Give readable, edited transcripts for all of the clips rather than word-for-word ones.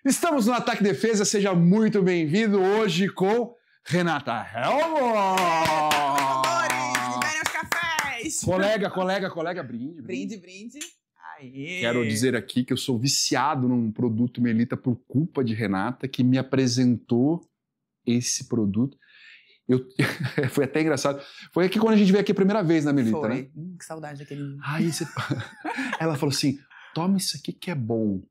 Estamos no Ataque e Defesa, seja muito bem-vindo hoje com Renata Helmond. Liberem os cafés. Colega, brinde. Brinde. Aê. Quero dizer aqui que eu sou viciado num produto Melita por culpa de Renata, que me apresentou esse produto. Foi até engraçado. Foi aqui quando a gente veio aqui a primeira vez na Melita, Foi. né? Que saudade daquele... Aí você... Ela falou assim, toma isso aqui que é bom.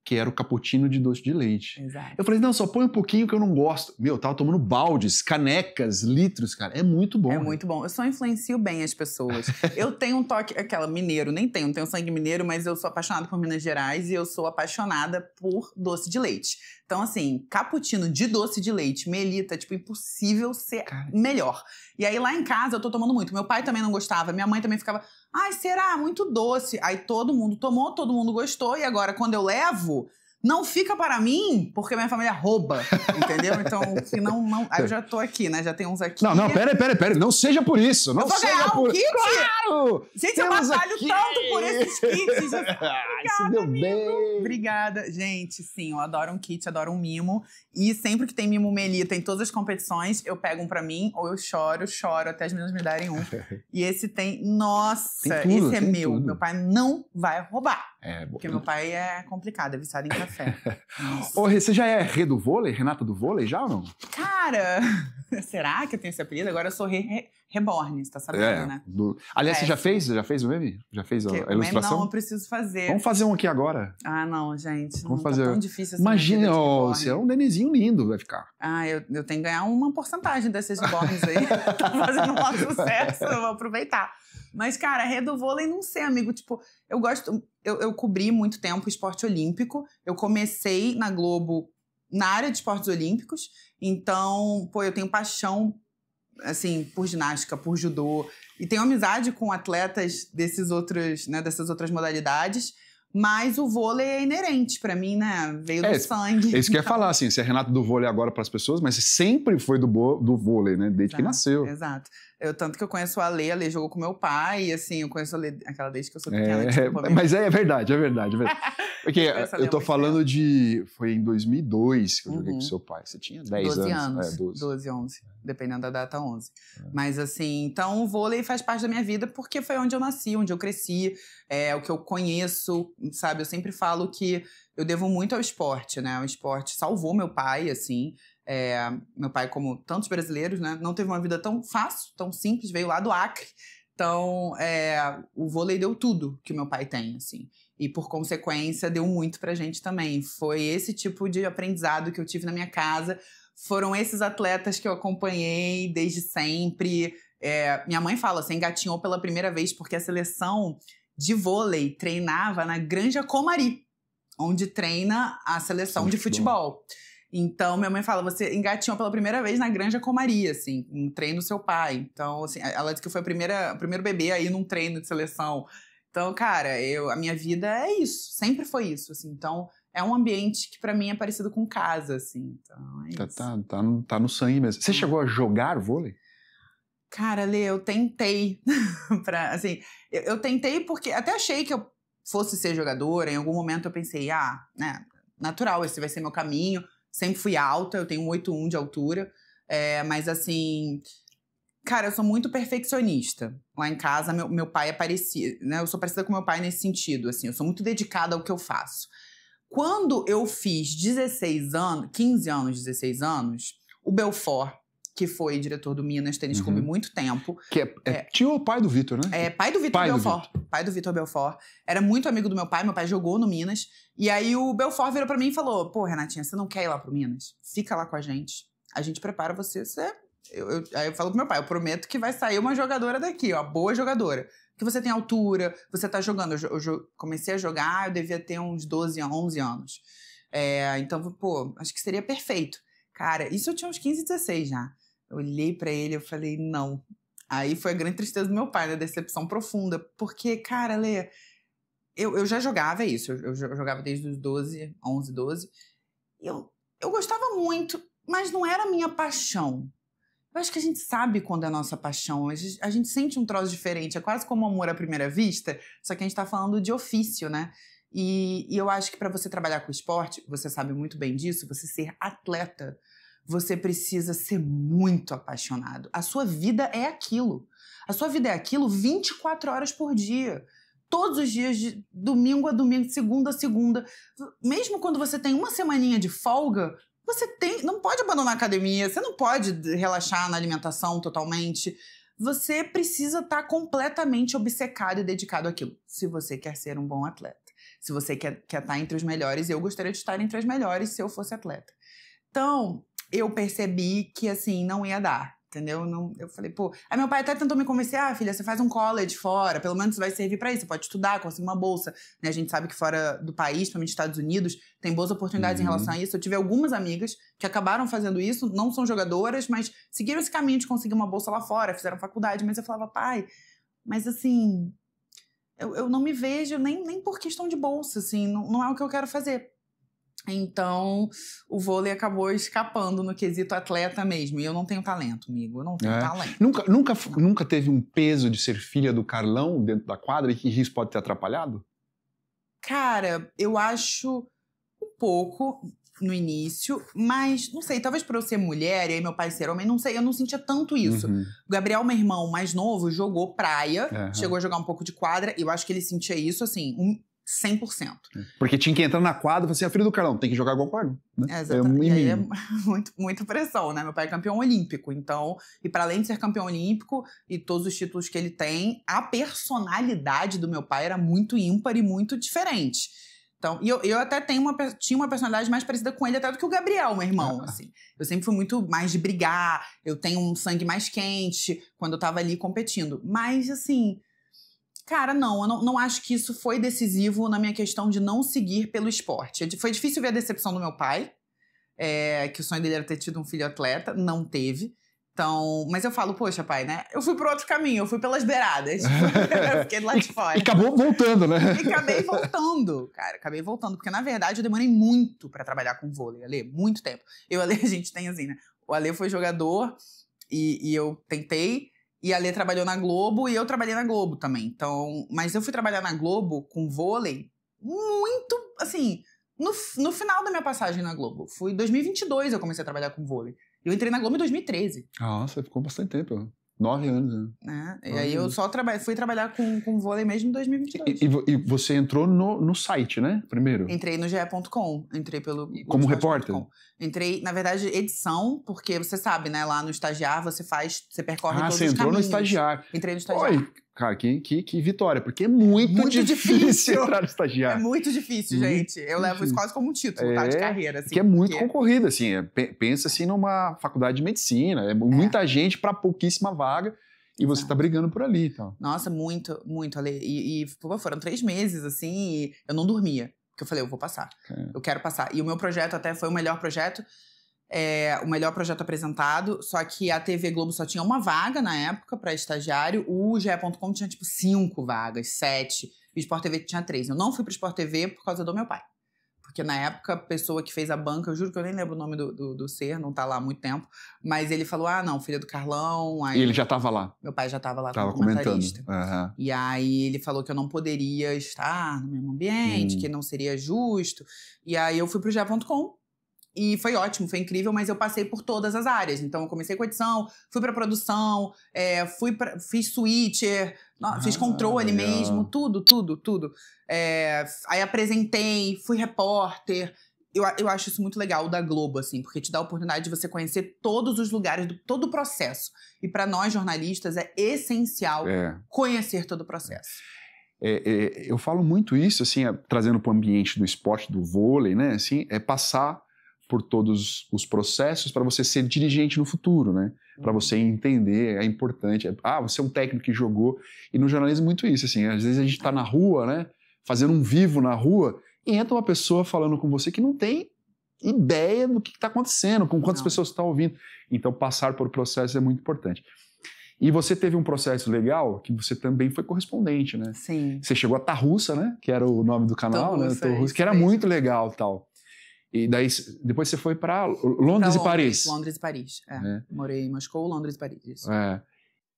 Que era o cappuccino de doce de leite. Exato. Eu falei, não, só põe um pouquinho que eu não gosto. Meu, eu tava tomando baldes, canecas, litros, cara. É muito bom. É muito bom. Eu só influencio bem as pessoas. Eu tenho um toque, aquela mineiro, não tenho sangue mineiro, mas eu sou apaixonada por Minas Gerais e eu sou apaixonada por doce de leite. Então, assim, cappuccino de doce de leite, Melita, tipo, impossível ser melhor. E aí, lá em casa, eu tô tomando muito. Meu pai também não gostava, minha mãe também ficava... Ai, será? Muito doce. Aí todo mundo tomou, todo mundo gostou. E agora, quando eu levo, não fica para mim, porque minha família rouba, entendeu? Então, se não... Aí eu já tô aqui, né? Já tem uns aqui. Não, pera. Não seja por isso. Não eu vou seja ganhar por... um kit? Claro! Gente, eu batalho tanto por esses kits. Isso deu bem. Obrigada. Gente, sim, eu adoro um kit, adoro um mimo. E sempre que tem mimo Melita em todas as competições, eu pego um pra mim, ou eu choro até as meninas me darem um. E esse tem... Nossa, tem tudo, esse é tem meu. tudo. Meu pai não vai roubar. É, porque meu pai é complicado, é viciado em café. Ô, você já é Rê do vôlei? Renata do vôlei já ou não? Cara, será que eu tenho esse apelido? Agora eu sou Reborn, você tá sabendo, né? Aliás, você já fez? Você já fez o meme? Já fez a ilustração? Não, eu preciso fazer. Vamos fazer um aqui agora. Ah, não, gente. Vamos não, fazer. Tá tão difícil assim. Imagina, você é um nenenzinho lindo, vai ficar. Ah, eu tenho que ganhar uma porcentagem desses reborns aí. Tá fazendo um sucesso, eu vou aproveitar. Mas, cara, Rê do vôlei, não sei, amigo. Tipo, eu gosto... Eu cobri muito tempo esporte olímpico. Eu comecei na Globo na área de esportes olímpicos. Então, pô, eu tenho paixão, assim, por ginástica, por judô. E tenho amizade com atletas dessas outras modalidades. Mas o vôlei é inerente pra mim, né? Veio do sangue. É isso que eu ia falar, assim. Você é Renata do vôlei agora pras pessoas, mas você sempre foi do vôlei, né? Desde que nasceu. Exato. Tanto que eu conheço a Ale jogou com meu pai, e assim, eu conheço a Ale, aquela desde que eu sou pequena. Mas é verdade. Porque eu tô falando foi em 2002 que eu joguei com seu pai. Você tinha 10 anos. 12, 11. Dependendo da data, 11. Mas assim, então o vôlei faz parte da minha vida porque foi onde eu nasci, onde eu cresci, o que eu conheço, sabe? Eu sempre falo que eu devo muito ao esporte, né? O esporte salvou meu pai, assim. Meu pai, como tantos brasileiros, né, não teve uma vida tão fácil, tão simples, veio lá do Acre. Então, o vôlei deu tudo que meu pai tem, assim. E, por consequência, deu muito pra gente também. Foi esse tipo de aprendizado que eu tive na minha casa. Foram esses atletas que eu acompanhei desde sempre. Minha mãe fala, você engatinhou pela primeira vez porque a seleção de vôlei treinava na Granja Comari, onde treina a seleção de futebol. Então, minha mãe fala, você engatinhou pela primeira vez na Granja Comari, assim, um treino do seu pai. Então, assim, ela disse que foi o primeiro bebê aí num treino de seleção. Então, cara, a minha vida é isso, sempre foi isso, assim. Então, é um ambiente que pra mim é parecido com casa, assim. Então, é isso. Tá no sangue mesmo. Você chegou a jogar vôlei? Cara, Lê, eu tentei. Eu tentei porque até achei que eu fosse ser jogadora. Em algum momento eu pensei, né, natural, esse vai ser meu caminho. Sempre fui alta, eu tenho 1,81 de altura. Mas assim... Cara, eu sou muito perfeccionista. Lá em casa, meu pai é parecido, né? Eu sou parecida com meu pai nesse sentido, assim. Eu sou muito dedicada ao que eu faço. Quando eu fiz 15 anos, 16 anos, o Belfort, que foi diretor do Minas Tênis Clube muito tempo. Que tio ou pai do Vitor, né? Pai do Vitor Belfort. Pai do Vitor Belfort. Era muito amigo do meu pai jogou no Minas. E aí o Belfort virou pra mim e falou, pô, Renatinha, você não quer ir lá pro Minas? Fica lá com a gente prepara você. Aí eu falo pro meu pai, eu prometo que vai sair uma jogadora daqui, uma boa jogadora. Porque você tem altura, você tá jogando. Eu comecei a jogar, eu devia ter uns 12, 11 anos. Então, pô, acho que seria perfeito. Cara, isso eu tinha uns 15, 16 já. Eu olhei pra ele e eu falei, não. Aí foi a grande tristeza do meu pai, né? Decepção profunda. Porque, cara, Lê, eu já jogava isso. Eu jogava desde os 12, 11, 12. Eu gostava muito, mas não era a minha paixão. Eu acho que a gente sabe quando é a nossa paixão. A gente sente um troço diferente. É quase como amor à primeira vista, só que a gente tá falando de ofício, né? E eu acho que para você trabalhar com esporte, você sabe muito bem disso, você ser atleta, você precisa ser muito apaixonado. A sua vida é aquilo. A sua vida é aquilo 24 horas por dia. Todos os dias, de domingo a domingo, de segunda a segunda. Mesmo quando você tem uma semaninha de folga, não pode abandonar a academia, você não pode relaxar na alimentação totalmente. Você precisa estar completamente obcecado e dedicado àquilo, se você quer ser um bom atleta. Se você quer estar entre os melhores, eu gostaria de estar entre os melhores se eu fosse atleta. Então, eu percebi que, assim, não ia dar, entendeu? Não, eu falei, pô... Aí meu pai até tentou me convencer, filha, você faz um college fora, pelo menos vai servir pra isso, você pode estudar, conseguir uma bolsa. Né? A gente sabe que fora do país, principalmente Estados Unidos, tem boas oportunidades em relação a isso. Eu tive algumas amigas que acabaram fazendo isso, não são jogadoras, mas seguiram esse caminho de conseguir uma bolsa lá fora, fizeram faculdade, mas eu falava, pai, mas assim... Eu não me vejo nem por questão de bolsa, assim, não é o que eu quero fazer. Então, o vôlei acabou escapando no quesito atleta mesmo. E eu não tenho talento, amigo. Eu não tenho talento. Nunca teve um peso de ser filha do Carlão dentro da quadra e que isso pode ter atrapalhado? Cara, eu acho um pouco no início, mas não sei, talvez por eu ser mulher e aí meu pai ser homem, não sei, eu não sentia tanto isso. O Gabriel, meu irmão mais novo, jogou praia, chegou a jogar um pouco de quadra, e eu acho que ele sentia isso, assim, 100%. Porque tinha que entrar na quadra e falar assim, a filha do Carlão, tem que jogar igual o Carlão. Né? Exatamente. E aí é muito pressão, né? Meu pai é campeão olímpico, então... E para além de ser campeão olímpico e todos os títulos que ele tem, a personalidade do meu pai era muito ímpar e muito diferente. Então, e eu até tinha uma personalidade mais parecida com ele até do que o Gabriel, meu irmão, assim. Eu sempre fui muito mais de brigar, eu tenho um sangue mais quente quando eu tava ali competindo. Mas, assim... Cara, eu não acho que isso foi decisivo na minha questão de não seguir pelo esporte. Foi difícil ver a decepção do meu pai, que o sonho dele era ter tido um filho atleta, não teve. Então, mas eu falo, poxa, pai, né? Eu fui por outro caminho, eu fui pelas beiradas. Eu fiquei lá de fora. E acabou voltando, né? E acabei voltando, cara. Acabei voltando, porque na verdade eu demorei muito pra trabalhar com vôlei, Ale, muito tempo. Eu e o Ale, a gente tem assim, né? O Ale foi jogador e eu tentei. E a Lê trabalhou na Globo e eu trabalhei na Globo também. Então, mas eu fui trabalhar na Globo com vôlei muito, assim, no final da minha passagem na Globo. Foi em 2022 eu comecei a trabalhar com vôlei. Eu entrei na Globo em 2013. Nossa, ficou bastante tempo. 9 anos, né? E aí eu só fui trabalhar com vôlei mesmo em 2022. E você entrou no site, né? Primeiro? Entrei no ge.com. Entrei pelo... Como repórter? Entrei, na verdade, edição, porque você sabe, né? Lá no estagiário você percorre todos os caminhos. Você entrou no estagiário. Entrei no estagiário. Oi, cara, que vitória, porque é muito difícil entrar no estagiário. É muito difícil, gente. Eu levo isso quase como um título, tá? De carreira, assim. Que é muito concorrido, assim. Pensa, assim, numa faculdade de medicina. É muita gente para pouquíssima vaga. E você tá brigando por ali, então. Nossa, muito, Ale. E foram 3 meses, assim, e eu não dormia. Porque eu falei, eu vou passar. Eu quero passar. E o meu projeto até foi o melhor projeto apresentado, só que a TV Globo só tinha uma vaga na época para estagiário, o ge.com tinha tipo 5 vagas, 7, e o Sport TV tinha 3. Eu não fui pro Sport TV por causa do meu pai. Porque na época, a pessoa que fez a banca, eu juro que eu nem lembro o nome do ser, não tá lá há muito tempo, mas ele falou, não, filha do Carlão. Aí e ele já tava lá? Meu pai já tava lá como comentarista. Uhum. E aí ele falou que eu não poderia estar no mesmo ambiente, que não seria justo. E aí eu fui pro ge.com. E foi ótimo, foi incrível, mas eu passei por todas as áreas. Então, eu comecei com edição, fui pra produção, fiz switcher, fiz controle mesmo, tudo. Aí apresentei, fui repórter. Eu acho isso muito legal, o da Globo, assim, porque te dá a oportunidade de você conhecer todos os lugares, todo o processo. E para nós, jornalistas, é essencial conhecer todo o processo. Eu falo muito isso, assim, trazendo para o ambiente do esporte, do vôlei, né? Assim, passar por todos os processos para você ser dirigente no futuro, né? Para você entender, é importante. Você é um técnico que jogou. E no jornalismo muito isso, assim, às vezes a gente está na rua, né? Fazendo um vivo na rua, e entra uma pessoa falando com você que não tem ideia do que está acontecendo, com quantas pessoas estão ouvindo. Então, passar por processo é muito importante. E você teve um processo legal, que você também foi correspondente, né? Sim. Você chegou a Tarrussa, né? Que era o nome do canal, Tarrussa, né? Tarrussa, que era muito legal e tal. E daí, depois você foi para Londres e Paris. Londres e Paris, Morei em Moscou, Londres e Paris, isso.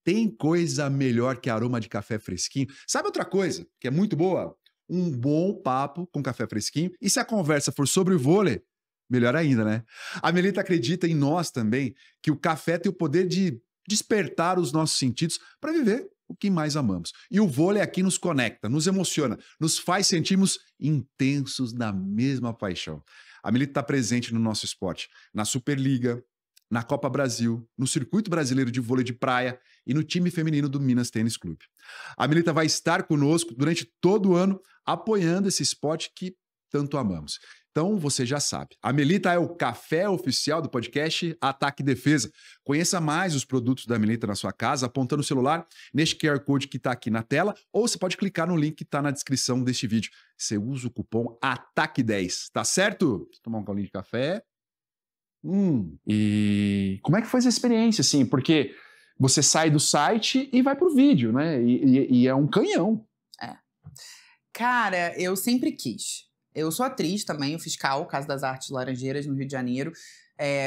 Tem coisa melhor que aroma de café fresquinho. Sabe outra coisa que é muito boa? um bom papo com café fresquinho. E se a conversa for sobre vôlei, melhor ainda, né? A Melita acredita em nós também que o café tem o poder de despertar os nossos sentidos para viver o que mais amamos. E o vôlei aqui nos conecta, nos emociona, nos faz sentirmos intensos na mesma paixão. A Melita está presente no nosso esporte, na Superliga, na Copa Brasil, no Circuito Brasileiro de Vôlei de Praia e no time feminino do Minas Tênis Clube. A Melita vai estar conosco durante todo o ano, apoiando esse esporte que tanto amamos. Então, você já sabe. A Melita é o café oficial do podcast Ataque e Defesa. Conheça mais os produtos da Melita na sua casa, apontando o celular neste QR Code que está aqui na tela, ou você pode clicar no link que está na descrição deste vídeo. Você usa o cupom ATAQUE10, tá certo? Vou tomar um colinho de café. E como é que foi essa experiência, assim? Porque você sai do site e vai pro vídeo, né? E é um canhão. Cara, eu sempre quis. Eu sou atriz também, eu fiz CAL, Casa das Artes Laranjeiras, no Rio de Janeiro.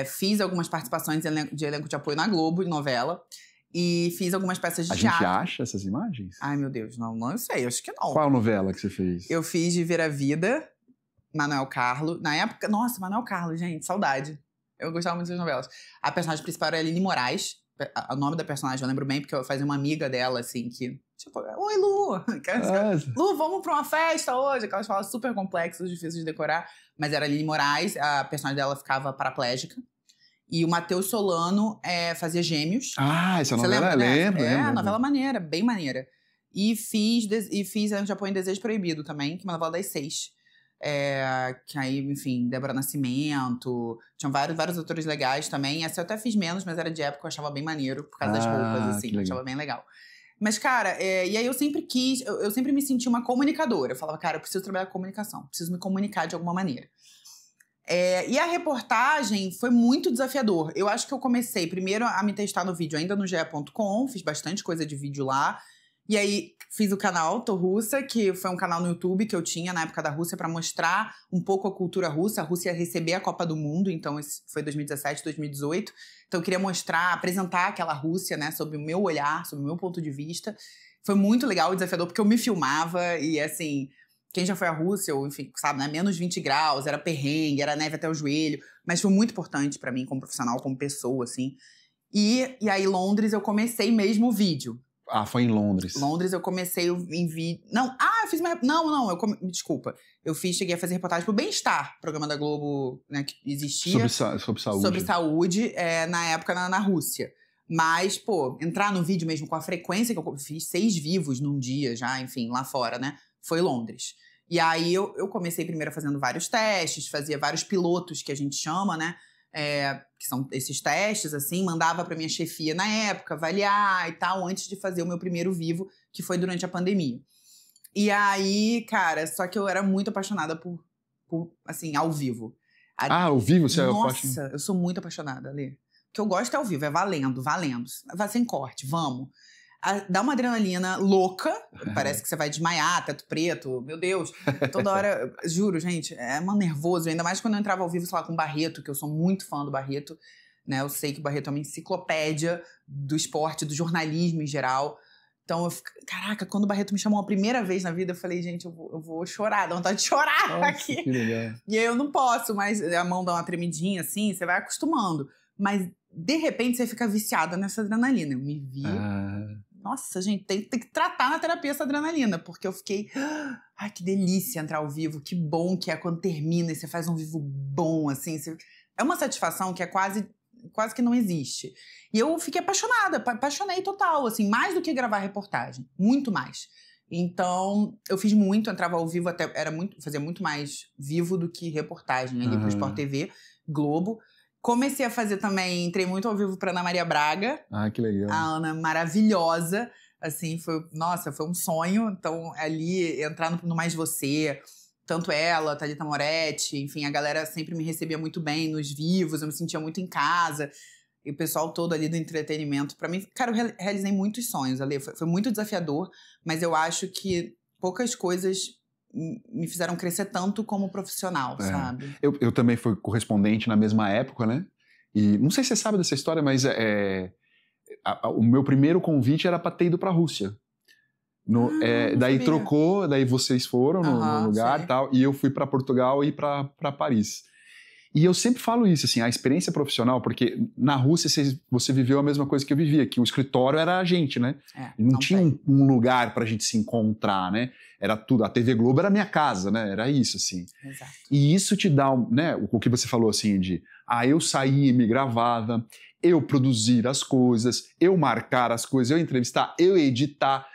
Fiz algumas participações de elenco de apoio na Globo, em novela. E fiz algumas peças de teatro. A gente acha essas imagens? Ai, meu Deus, não sei, acho que não. Qual novela que você fez? Eu fiz de Ver a Vida, Manuel Carlos. Na época, nossa, Manuel Carlos, gente, saudade. Eu gostava muito das novelas. A personagem principal era a Aline Moraes. O nome da personagem eu lembro bem, porque eu fazia uma amiga dela, assim, que... Tipo, oi, Lu! Lu, vamos pra uma festa hoje? Aquelas falas super complexas, difíceis de decorar. Mas era a Aline Moraes, a personagem dela ficava paraplégica. E o Matheus Solano fazia Gêmeos. Ah, essa novela eu lembro. Novela maneira, bem maneira. E fiz Elenco de Apoio em Desejo Proibido também, que é uma novela das 6. Que aí, enfim, Débora Nascimento, tinham vários atores legais também. Essa eu até fiz menos, mas era de época, eu achava bem maneiro, por causa das roupas, assim, eu achava bem legal. Mas, cara, e aí eu sempre quis, eu sempre me senti uma comunicadora. Eu falava, cara, eu preciso trabalhar com comunicação, preciso me comunicar de alguma maneira. E a reportagem foi muito desafiador. Eu acho que eu comecei primeiro a me testar no vídeo ainda no ge.com, fiz bastante coisa de vídeo lá. E aí, fiz o canal Tô Russa, que foi um canal no YouTube que eu tinha na época da Rússia para mostrar um pouco a cultura russa. A Rússia ia receber a Copa do Mundo, então isso foi 2017, 2018. Então eu queria mostrar, apresentar aquela Rússia, né, sob o meu olhar, sob o meu ponto de vista. Foi muito legal e desafiador, porque eu me filmava e, assim, quem já foi à Rússia, ou enfim, sabe, né, menos 20 graus, era perrengue, era neve até o joelho. Mas foi muito importante para mim, como profissional, como pessoa, assim. E aí, Londres, eu comecei mesmo o vídeo. Ah, foi em Londres. Londres eu comecei em vídeo... eu fiz uma... Desculpa. Cheguei a fazer reportagem pro Bem-Estar, programa da Globo, né, que existia. Sobre saúde. Sobre saúde, na época na Rússia. Mas, pô, entrar no vídeo mesmo com a frequência que eu fiz 6 vivos num dia já, enfim, lá fora, né? Foi Londres. E aí eu comecei primeiro fazendo vários testes, fazia vários pilotos que a gente chama, né? Que são esses testes, assim, mandava pra minha chefia na época, avaliar e tal, antes de fazer o meu primeiro vivo, que foi durante a pandemia. E aí, cara, só que eu era muito apaixonada por assim, ao vivo. Ao vivo? Você Nossa, eu sou muito apaixonada, Lê. O que eu gosto é ao vivo, é valendo. Vai sem corte, vamos. Dá uma adrenalina louca, parece que você vai desmaiar, teto preto, meu Deus. Toda hora, juro, gente, é um nervoso. Ainda mais quando eu entrava ao vivo, sei lá, com o Barreto, que eu sou muito fã do Barreto, né? Eu sei que o Barreto é uma enciclopédia do esporte, do jornalismo em geral. Então, caraca, quando o Barreto me chamou a primeira vez na vida, eu falei, gente, eu vou chorar, dá vontade de chorar. Nossa, aqui. Que legal. E aí eu não posso, mas a mão dá uma tremidinha assim, você vai acostumando. Mas, de repente, você fica viciada nessa adrenalina. Eu me vi... Nossa, gente, tem que tratar na terapia essa adrenalina, porque eu fiquei... Ai, que delícia entrar ao vivo, que bom que é quando termina e você faz um vivo bom, assim. É uma satisfação que é quase que não existe. E eu fiquei apaixonei total, assim, mais do que gravar reportagem, muito mais. Então, eu fiz muito, entrava ao vivo, fazia muito mais vivo do que reportagem ali pro Sport TV, Globo. Comecei a fazer também, entrei muito ao vivo pra Ana Maria Braga. Ah, que legal. A Ana, maravilhosa. Assim, foi um sonho. Então, ali, entrar no Mais Você, tanto ela, Thalita Moretti, enfim, a galera sempre me recebia muito bem nos vivos, eu me sentia muito em casa. E o pessoal todo ali do entretenimento. Pra mim, cara, eu realizei muitos sonhos, Ale. Foi muito desafiador, mas eu acho que poucas coisas me fizeram crescer tanto como profissional, sabe? Eu também fui correspondente na mesma época, né? E não sei se você sabe dessa história, mas o meu primeiro convite era para ter ido para a Rússia. Daí trocou, daí vocês foram no lugar e tal, e eu fui para Portugal e para Paris. E eu sempre falo isso, assim, a experiência profissional, porque na Rússia você viveu a mesma coisa que eu vivia, que o escritório era a gente, né? Não tinha um lugar pra gente se encontrar, né? Era tudo, a TV Globo era a minha casa, né? Era isso, assim. Exato. E isso te dá, né, o que você falou, assim, de eu sair, me gravava, eu produzir as coisas, eu marcar as coisas, eu entrevistar, eu editar,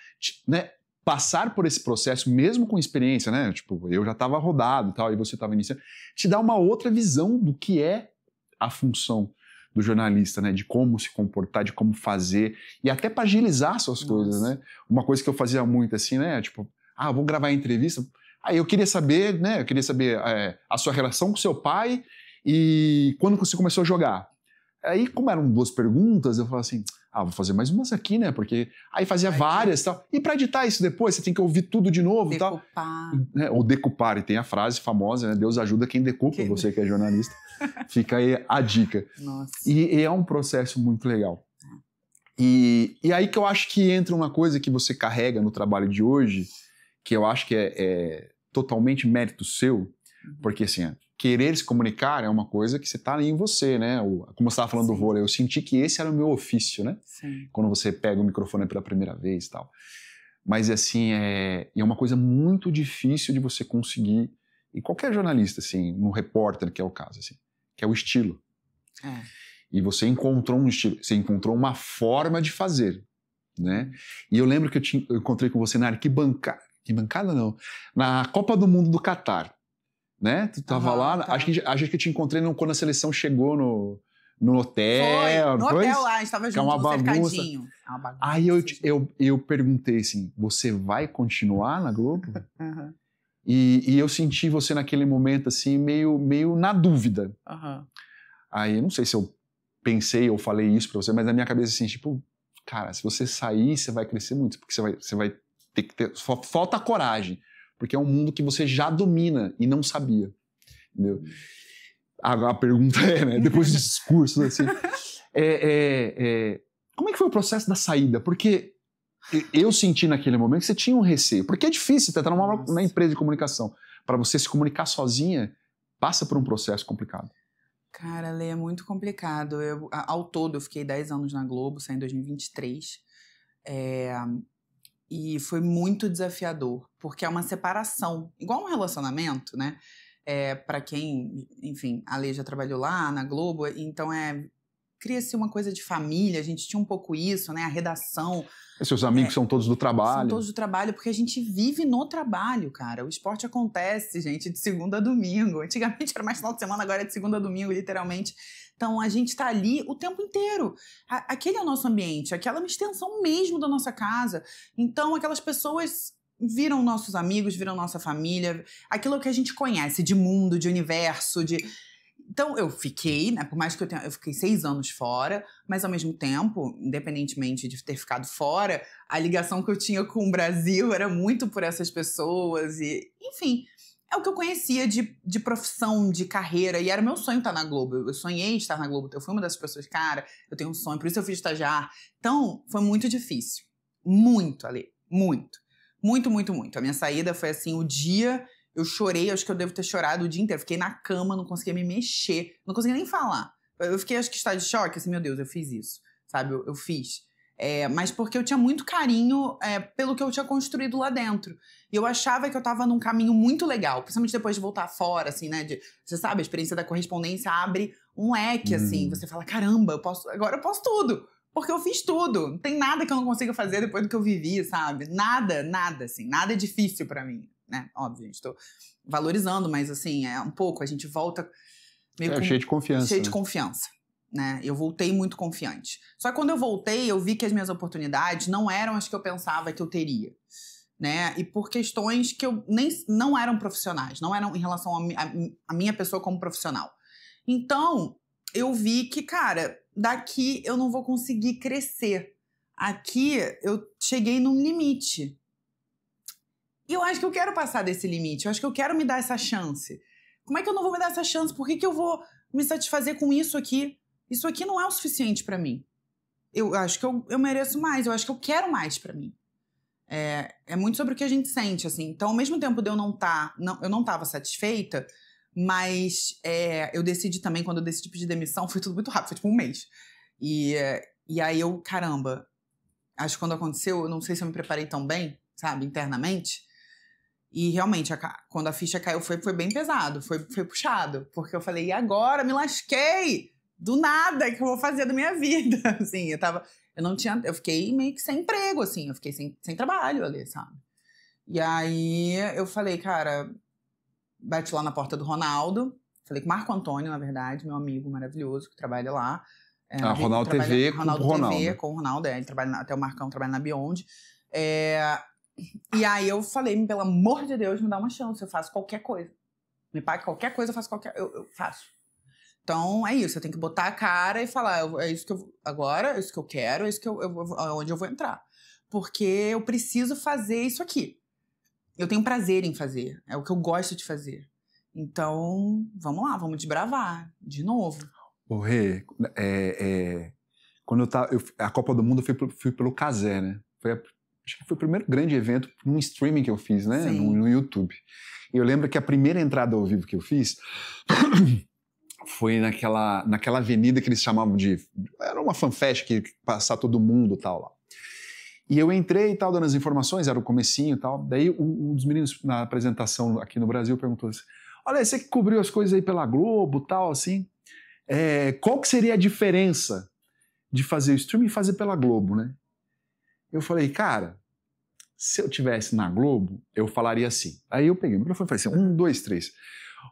né? Passar por esse processo, mesmo com experiência, né? Tipo, eu já estava rodado e tal, e você estava iniciando, te dá uma outra visão do que é a função do jornalista, né? De como se comportar, de como fazer, e até para agilizar suas coisas, né? Uma coisa que eu fazia muito assim, né? Tipo, vou gravar a entrevista. Aí eu queria saber, né? A sua relação com seu pai e quando você começou a jogar. Aí, como eram 2 perguntas, eu falava assim, vou fazer mais umas aqui, né? Porque aí fazia várias e tal. E para editar isso depois, você tem que ouvir tudo de novo e tal. Né? Ou decupar. E tem a frase famosa, né? Deus ajuda quem decupa, você que é jornalista. Fica aí a dica. Nossa. E é um processo muito legal. E aí que eu acho que entra uma coisa que você carrega no trabalho de hoje, que eu acho que é totalmente mérito seu, porque assim, querer se comunicar é uma coisa que você tá ali em você, né? Como você estava falando do vôlei, eu senti que esse era o meu ofício, né? Sim. Quando você pega o microfone pela primeira vez e tal. Mas assim, é uma coisa muito difícil de você conseguir, e qualquer jornalista, assim, no repórter, que é o caso, assim, que é o estilo. E você encontrou um estilo, você encontrou uma forma de fazer, né? E eu lembro que eu encontrei com você na arquibancada não, na Copa do Mundo do Catar. Né? Tu tava lá, acho que eu te encontrei quando a seleção chegou no hotel. No hotel lá, a gente tava junto no cercadinho. Aí eu perguntei assim, você vai continuar na Globo? E eu senti você naquele momento assim, meio na dúvida. Aí eu não sei se eu pensei ou falei isso pra você, mas na minha cabeça assim, tipo, cara, se você sair, você vai crescer muito, porque você vai ter que ter... Falta coragem. Porque é um mundo que você já domina e não sabia, entendeu? A pergunta né, depois dos discursos, assim, como é que foi o processo da saída? Porque eu senti naquele momento que você tinha um receio, porque é difícil, você está numa empresa de comunicação, para você se comunicar sozinha, passa por um processo complicado. Cara, Lê, é muito complicado. Ao todo, eu fiquei 10 anos na Globo, saí em 2023, e foi muito desafiador, porque é uma separação, igual um relacionamento, né? Para quem, enfim, a Lê já trabalhou lá na Globo, então cria-se uma coisa de família, a gente tinha um pouco isso, né? A redação. Seus amigos são todos do trabalho. São todos do trabalho, porque a gente vive no trabalho, cara. O esporte acontece, gente, de segunda a domingo. Antigamente era mais final de semana, agora é de segunda a domingo, literalmente. Então, a gente tá ali o tempo inteiro. Aquele é o nosso ambiente, aquela é uma extensão mesmo da nossa casa. Então, aquelas pessoas viram nossos amigos, viram nossa família. Aquilo que a gente conhece de mundo, de universo, de... Então, eu fiquei, né, por mais que eu fiquei 6 anos fora, mas ao mesmo tempo, independentemente de ter ficado fora, a ligação que eu tinha com o Brasil era muito por essas pessoas e, enfim, é o que eu conhecia de profissão, de carreira, e era meu sonho estar na Globo. Eu sonhei estar na Globo, eu fui uma dessas pessoas, cara, eu tenho um sonho, por isso eu fiz estagiar. Então, foi muito difícil. Muito, Ale, muito. Muito, muito, muito. A minha saída foi assim, o dia... Eu chorei, acho que eu devo ter chorado o dia inteiro. Fiquei na cama, não conseguia me mexer, não conseguia nem falar. Eu fiquei, acho que, em estado de choque, assim, meu Deus, eu fiz isso, sabe? Eu fiz. Mas porque eu tinha muito carinho pelo que eu tinha construído lá dentro. E eu achava que eu tava num caminho muito legal, principalmente depois de voltar fora, assim, né? Você sabe, a experiência da correspondência abre um leque, assim. Você fala, caramba, agora eu posso tudo. Porque eu fiz tudo. Não tem nada que eu não consiga fazer depois do que eu vivi, sabe? Nada, assim. Nada é difícil pra mim. Né? Óbvio, gente, tô valorizando, mas assim, um pouco, a gente volta meio cheio de confiança. Cheio de confiança, né? Eu voltei muito confiante. Só que quando eu voltei, eu vi que as minhas oportunidades não eram as que eu pensava que eu teria, né? E por questões que eu não eram profissionais, não eram em relação a minha pessoa como profissional. Então, eu vi que, cara, daqui eu não vou conseguir crescer. Aqui eu cheguei num limite. E eu acho que eu quero passar desse limite, eu acho que eu quero me dar essa chance. Como é que eu não vou me dar essa chance? Por que eu vou me satisfazer com isso aqui? Isso aqui não é o suficiente pra mim. Eu acho que eu mereço mais, eu acho que eu quero mais pra mim. é muito sobre o que a gente sente, assim. Então, ao mesmo tempo de eu eu não tava satisfeita, mas eu decidi também, quando eu decidi pedir demissão, foi tudo muito rápido, foi tipo um mês. E aí caramba, acho que quando aconteceu, eu não sei se eu me preparei tão bem, sabe, internamente. E realmente, quando a ficha caiu, foi bem pesado, foi puxado. Porque eu falei, e agora? Me lasquei! Do nada, o que eu vou fazer da minha vida? Assim, eu fiquei meio que sem emprego, assim, eu fiquei sem trabalho ali, sabe? E aí eu falei, cara, bati lá na porta do Ronaldo, falei com o Marco Antônio, na verdade, meu amigo maravilhoso, que trabalha lá. Ronaldo TV Ronaldo com o Ronaldo. TV, com o Ronaldo, ele trabalha até o Marcão trabalha na Beyond. E aí eu falei, pelo amor de Deus, me dá uma chance, eu faço qualquer coisa. Me pague qualquer coisa, eu faço eu faço. Então é isso, eu tenho que botar a cara e falar, é isso que agora, é isso que eu quero, é isso que onde eu vou entrar. Porque eu preciso fazer isso aqui. Eu tenho prazer em fazer, é o que eu gosto de fazer. Então, vamos lá, vamos desbravar, de novo. Ô, Rê, quando a Copa do Mundo eu fui pelo Cazé, né? Acho que foi o primeiro grande evento num streaming que eu fiz, né? No YouTube. E eu lembro que a primeira entrada ao vivo que eu fiz foi naquela avenida que eles chamavam de... Era uma fanfest que passava todo mundo e tal lá. E eu entrei e tal, dando as informações, era o comecinho e tal. Daí um dos meninos na apresentação aqui no Brasil perguntou assim, olha, você que cobriu as coisas aí pela Globo e tal, assim, qual que seria a diferença de fazer o streaming e fazer pela Globo, né? Eu falei, cara, se eu tivesse na Globo, eu falaria assim. Aí eu peguei o microfone e falei assim, 1, 2, 3.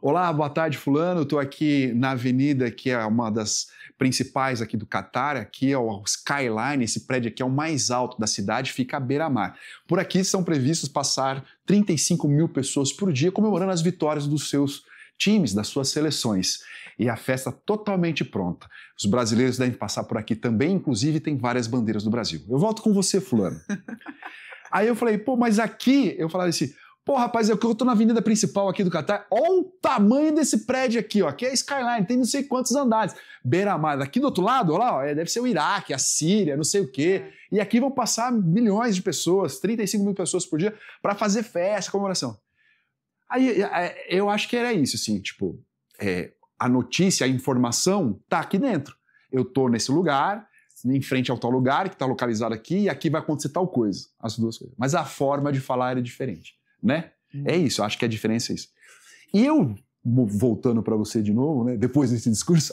Olá, boa tarde, fulano, eu tô aqui na avenida que é uma das principais aqui do Catar, aqui é o Skyline, esse prédio aqui é o mais alto da cidade, fica à beira-mar. Por aqui são previstos passar 35 mil pessoas por dia comemorando as vitórias dos seus times, das suas seleções. E a festa totalmente pronta. Os brasileiros devem passar por aqui também, inclusive tem várias bandeiras do Brasil. Eu volto com você, fulano. Aí eu falei, pô, mas aqui, eu falava assim, pô, rapaz, eu tô na avenida principal aqui do Catar, olha o tamanho desse prédio aqui, ó, aqui é Skyline, tem não sei quantos andares, beira-mar, aqui do outro lado, olha lá, deve ser o Iraque, a Síria, não sei o quê, e aqui vão passar milhões de pessoas, 35 mil pessoas por dia, para fazer festa, comemoração. Aí eu acho que era isso, assim, tipo, a notícia, a informação tá aqui dentro. Eu tô nesse lugar, em frente ao tal lugar, que tá localizado aqui, e aqui vai acontecer tal coisa, as duas coisas. Mas a forma de falar era diferente, né? É isso, eu acho que a diferença é isso. E eu, voltando para você de novo, né, depois desse discurso,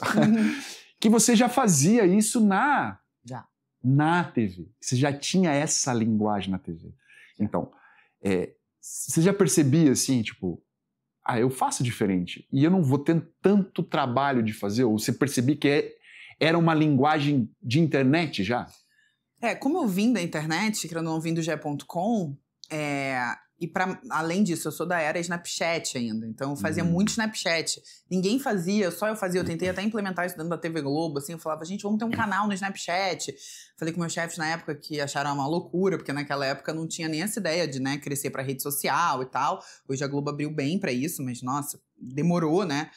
que você já fazia isso na TV. Você já tinha essa linguagem na TV. Então, você já percebia assim, tipo, eu faço diferente e eu não vou ter tanto trabalho de fazer? Ou você percebia que era uma linguagem de internet já? Como eu vim da internet, que eu não vim do ge.com, e além disso, eu sou da era Snapchat ainda, então eu fazia muito Snapchat. Ninguém fazia, só eu fazia. Eu tentei até implementar isso dentro da TV Globo, assim, eu falava, gente, vamos ter um canal no Snapchat. Falei com meus chefes na época que acharam uma loucura, porque naquela época não tinha nem essa ideia de, né, crescer pra rede social e tal. Hoje a Globo abriu bem pra isso, mas, nossa, demorou, né?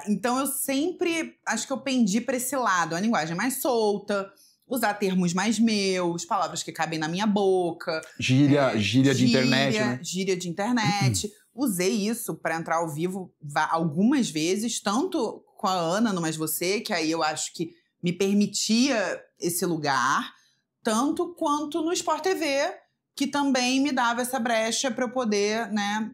Então eu sempre, acho que eu pendi pra esse lado, a linguagem mais solta, usar termos mais meus, palavras que cabem na minha boca. Gíria de internet, né? Gíria de internet. Usei isso para entrar ao vivo algumas vezes, tanto com a Ana no Mais Você, que aí eu acho que me permitia esse lugar, tanto quanto no Sport TV, que também me dava essa brecha para eu poder, né,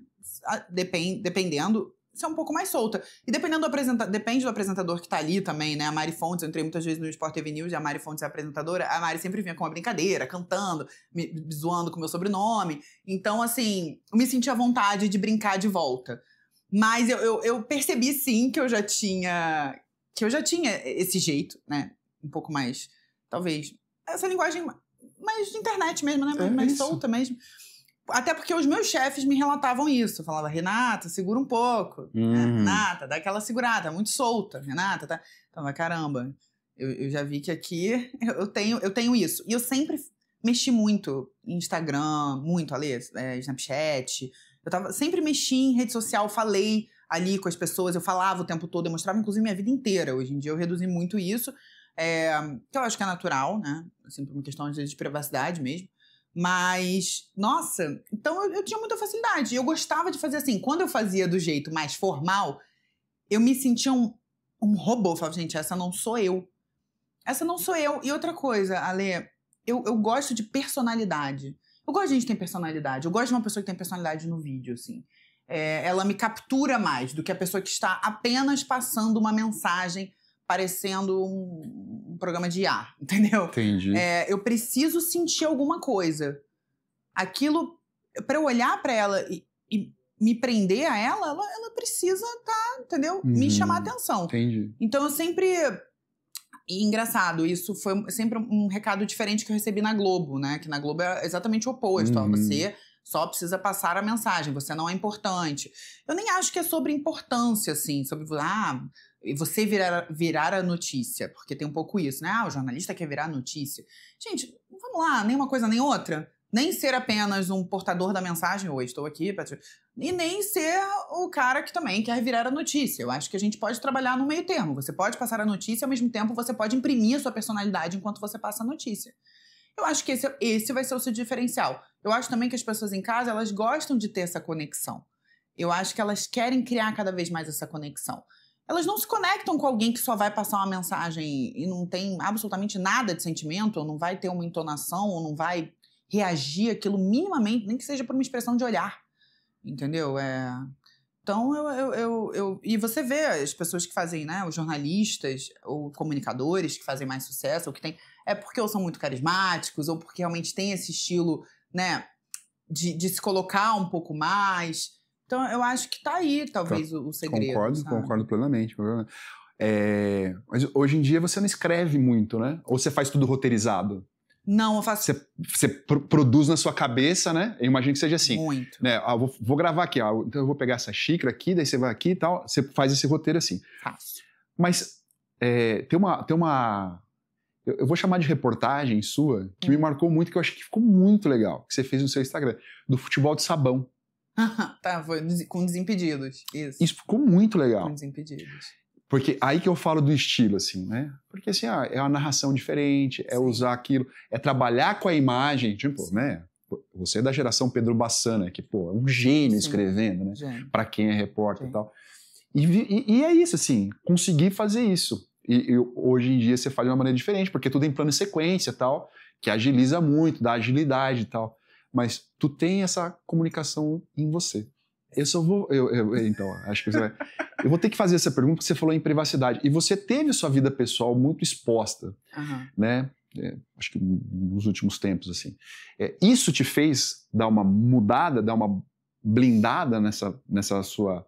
dependendo, ser um pouco mais solta. E depende do apresentador que tá ali também, né? A Mari Fontes, eu entrei muitas vezes no Sport TV News, e a Mari Fontes é a apresentadora, a Mari sempre vinha com uma brincadeira, cantando, me zoando com o meu sobrenome. Então, assim, eu me senti à vontade de brincar de volta. Mas eu percebi, sim, que eu já tinha esse jeito, né? Um pouco mais, talvez, essa linguagem mais de internet mesmo, né? Mais solta mesmo. Até porque os meus chefes me relatavam isso. Eu falava, Renata, segura um pouco. Renata, dá aquela segurada, muito solta. Renata, tá? Então, caramba, eu já vi que aqui eu tenho isso. E eu sempre mexi muito em Instagram, muito, Ale, Snapchat. Sempre mexi em rede social, falei ali com as pessoas, eu falava o tempo todo, eu mostrava inclusive minha vida inteira. Hoje em dia eu reduzi muito isso, que eu acho que é natural, né? Assim, por uma questão às vezes de privacidade mesmo. Mas, nossa, então eu tinha muita facilidade. Eu gostava de fazer assim. Quando eu fazia do jeito mais formal, eu me sentia um robô. Eu falava, gente, essa não sou eu. Essa não sou eu. E outra coisa, Ale, eu gosto de personalidade. Eu gosto de gente que tem personalidade. Eu gosto de uma pessoa que tem personalidade no vídeo, assim. Ela me captura mais do que a pessoa que está apenas passando uma mensagem parecendo um programa de IA, entendeu? Entendi. Eu preciso sentir alguma coisa. Aquilo, para eu olhar para ela e me prender a ela precisa entendeu? Me chamar a atenção. Entendi. Então eu sempre... E engraçado, isso foi sempre um recado diferente que eu recebi na Globo, né? Que na Globo é exatamente o oposto. Ó, você só precisa passar a mensagem, você não é importante. Eu nem acho que é sobre importância, assim, sobre você virar a notícia, porque tem um pouco isso, né? O jornalista quer virar a notícia. Gente, vamos lá, nem uma coisa nem outra. Nem ser apenas um portador da mensagem, oi, estou aqui, e nem ser o cara que também quer virar a notícia. Eu acho que a gente pode trabalhar no meio termo. Você pode passar a notícia, ao mesmo tempo você pode imprimir a sua personalidade enquanto você passa a notícia. Eu acho que esse vai ser o seu diferencial. Eu acho também que as pessoas em casa, elas gostam de ter essa conexão. Eu acho que elas querem criar cada vez mais essa conexão. Elas não se conectam com alguém que só vai passar uma mensagem e não tem absolutamente nada de sentimento, ou não vai ter uma entonação, ou não vai reagir aquilo minimamente, nem que seja por uma expressão de olhar, entendeu? Então, e você vê as pessoas que fazem, né, os jornalistas ou comunicadores que fazem mais sucesso, ou que tem, porque ou são muito carismáticos, ou porque realmente tem esse estilo, né, de se colocar um pouco mais. Então, eu acho que tá aí, talvez, o segredo. Concordo plenamente. Mas hoje em dia você não escreve muito, né? Ou você faz tudo roteirizado? Não, eu faço... Você produz na sua cabeça, né? Eu imagino que seja assim. Muito. Né? Vou gravar aqui, então eu vou pegar essa xícara aqui, daí você vai aqui e tal, você faz esse roteiro assim. Faço. Mas tem uma... Eu vou chamar de reportagem sua, que me marcou muito, que eu achei que ficou muito legal, que você fez no seu Instagram, do futebol de sabão. Tá, foi com Desimpedidos. Isso ficou muito legal. Com Desimpedidos. Porque aí que eu falo do estilo, assim, né? Porque, assim, é uma narração diferente, é usar aquilo, é trabalhar com a imagem, tipo, sim, né? Você é da geração Pedro Bassana, que, pô, é um gênio, sim, escrevendo, né? Gênio. Pra quem é repórter, sim, e tal. E é isso, assim, conseguir fazer isso. E hoje em dia você faz de uma maneira diferente, porque tudo em plano e sequência e tal, que agiliza muito, dá agilidade e tal. Mas tu tem essa comunicação em você. Eu só vou... então, acho que você vai... Eu vou ter que fazer essa pergunta, porque você falou em privacidade. E você teve a sua vida pessoal muito exposta, né? Acho que nos últimos tempos, assim. Isso te fez dar uma mudada, dar uma blindada nessa sua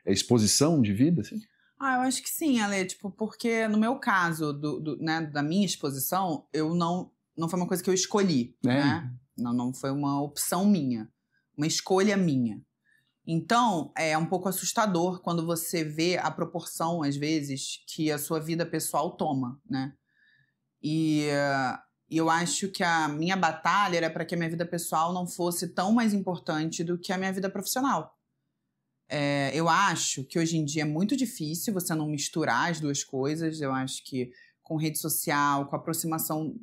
exposição de vida, assim? Eu acho que sim, Ale. Tipo, porque no meu caso, né, da minha exposição, não foi uma coisa que eu escolhi, né? Não foi uma opção minha. Uma escolha minha. Então, é um pouco assustador quando você vê a proporção, às vezes, que a sua vida pessoal toma, né? E eu acho que a minha batalha era para que a minha vida pessoal não fosse tão mais importante do que a minha vida profissional. Eu acho que hoje em dia é muito difícil você não misturar as duas coisas. Eu acho que com rede social, com a aproximação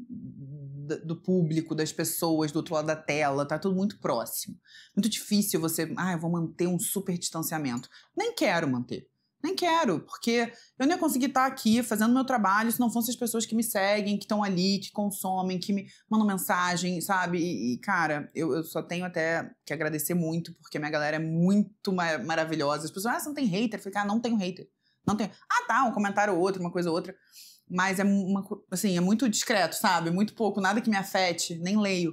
do público, das pessoas do outro lado da tela, tá tudo muito próximo. Muito difícil você, eu vou manter um super distanciamento. Nem quero manter. Nem quero, porque eu não ia conseguir estar aqui fazendo meu trabalho se não fossem as pessoas que me seguem, que estão ali, que consomem, que me mandam mensagem, sabe? E cara, eu só tenho até que agradecer muito, porque minha galera é muito maravilhosa. As pessoas, você não tem hater? Eu falei, não tenho hater. Não tenho. Tá, um comentário ou outro, uma coisa ou outra. Mas é muito discreto, sabe? Muito pouco, nada que me afete, nem leio.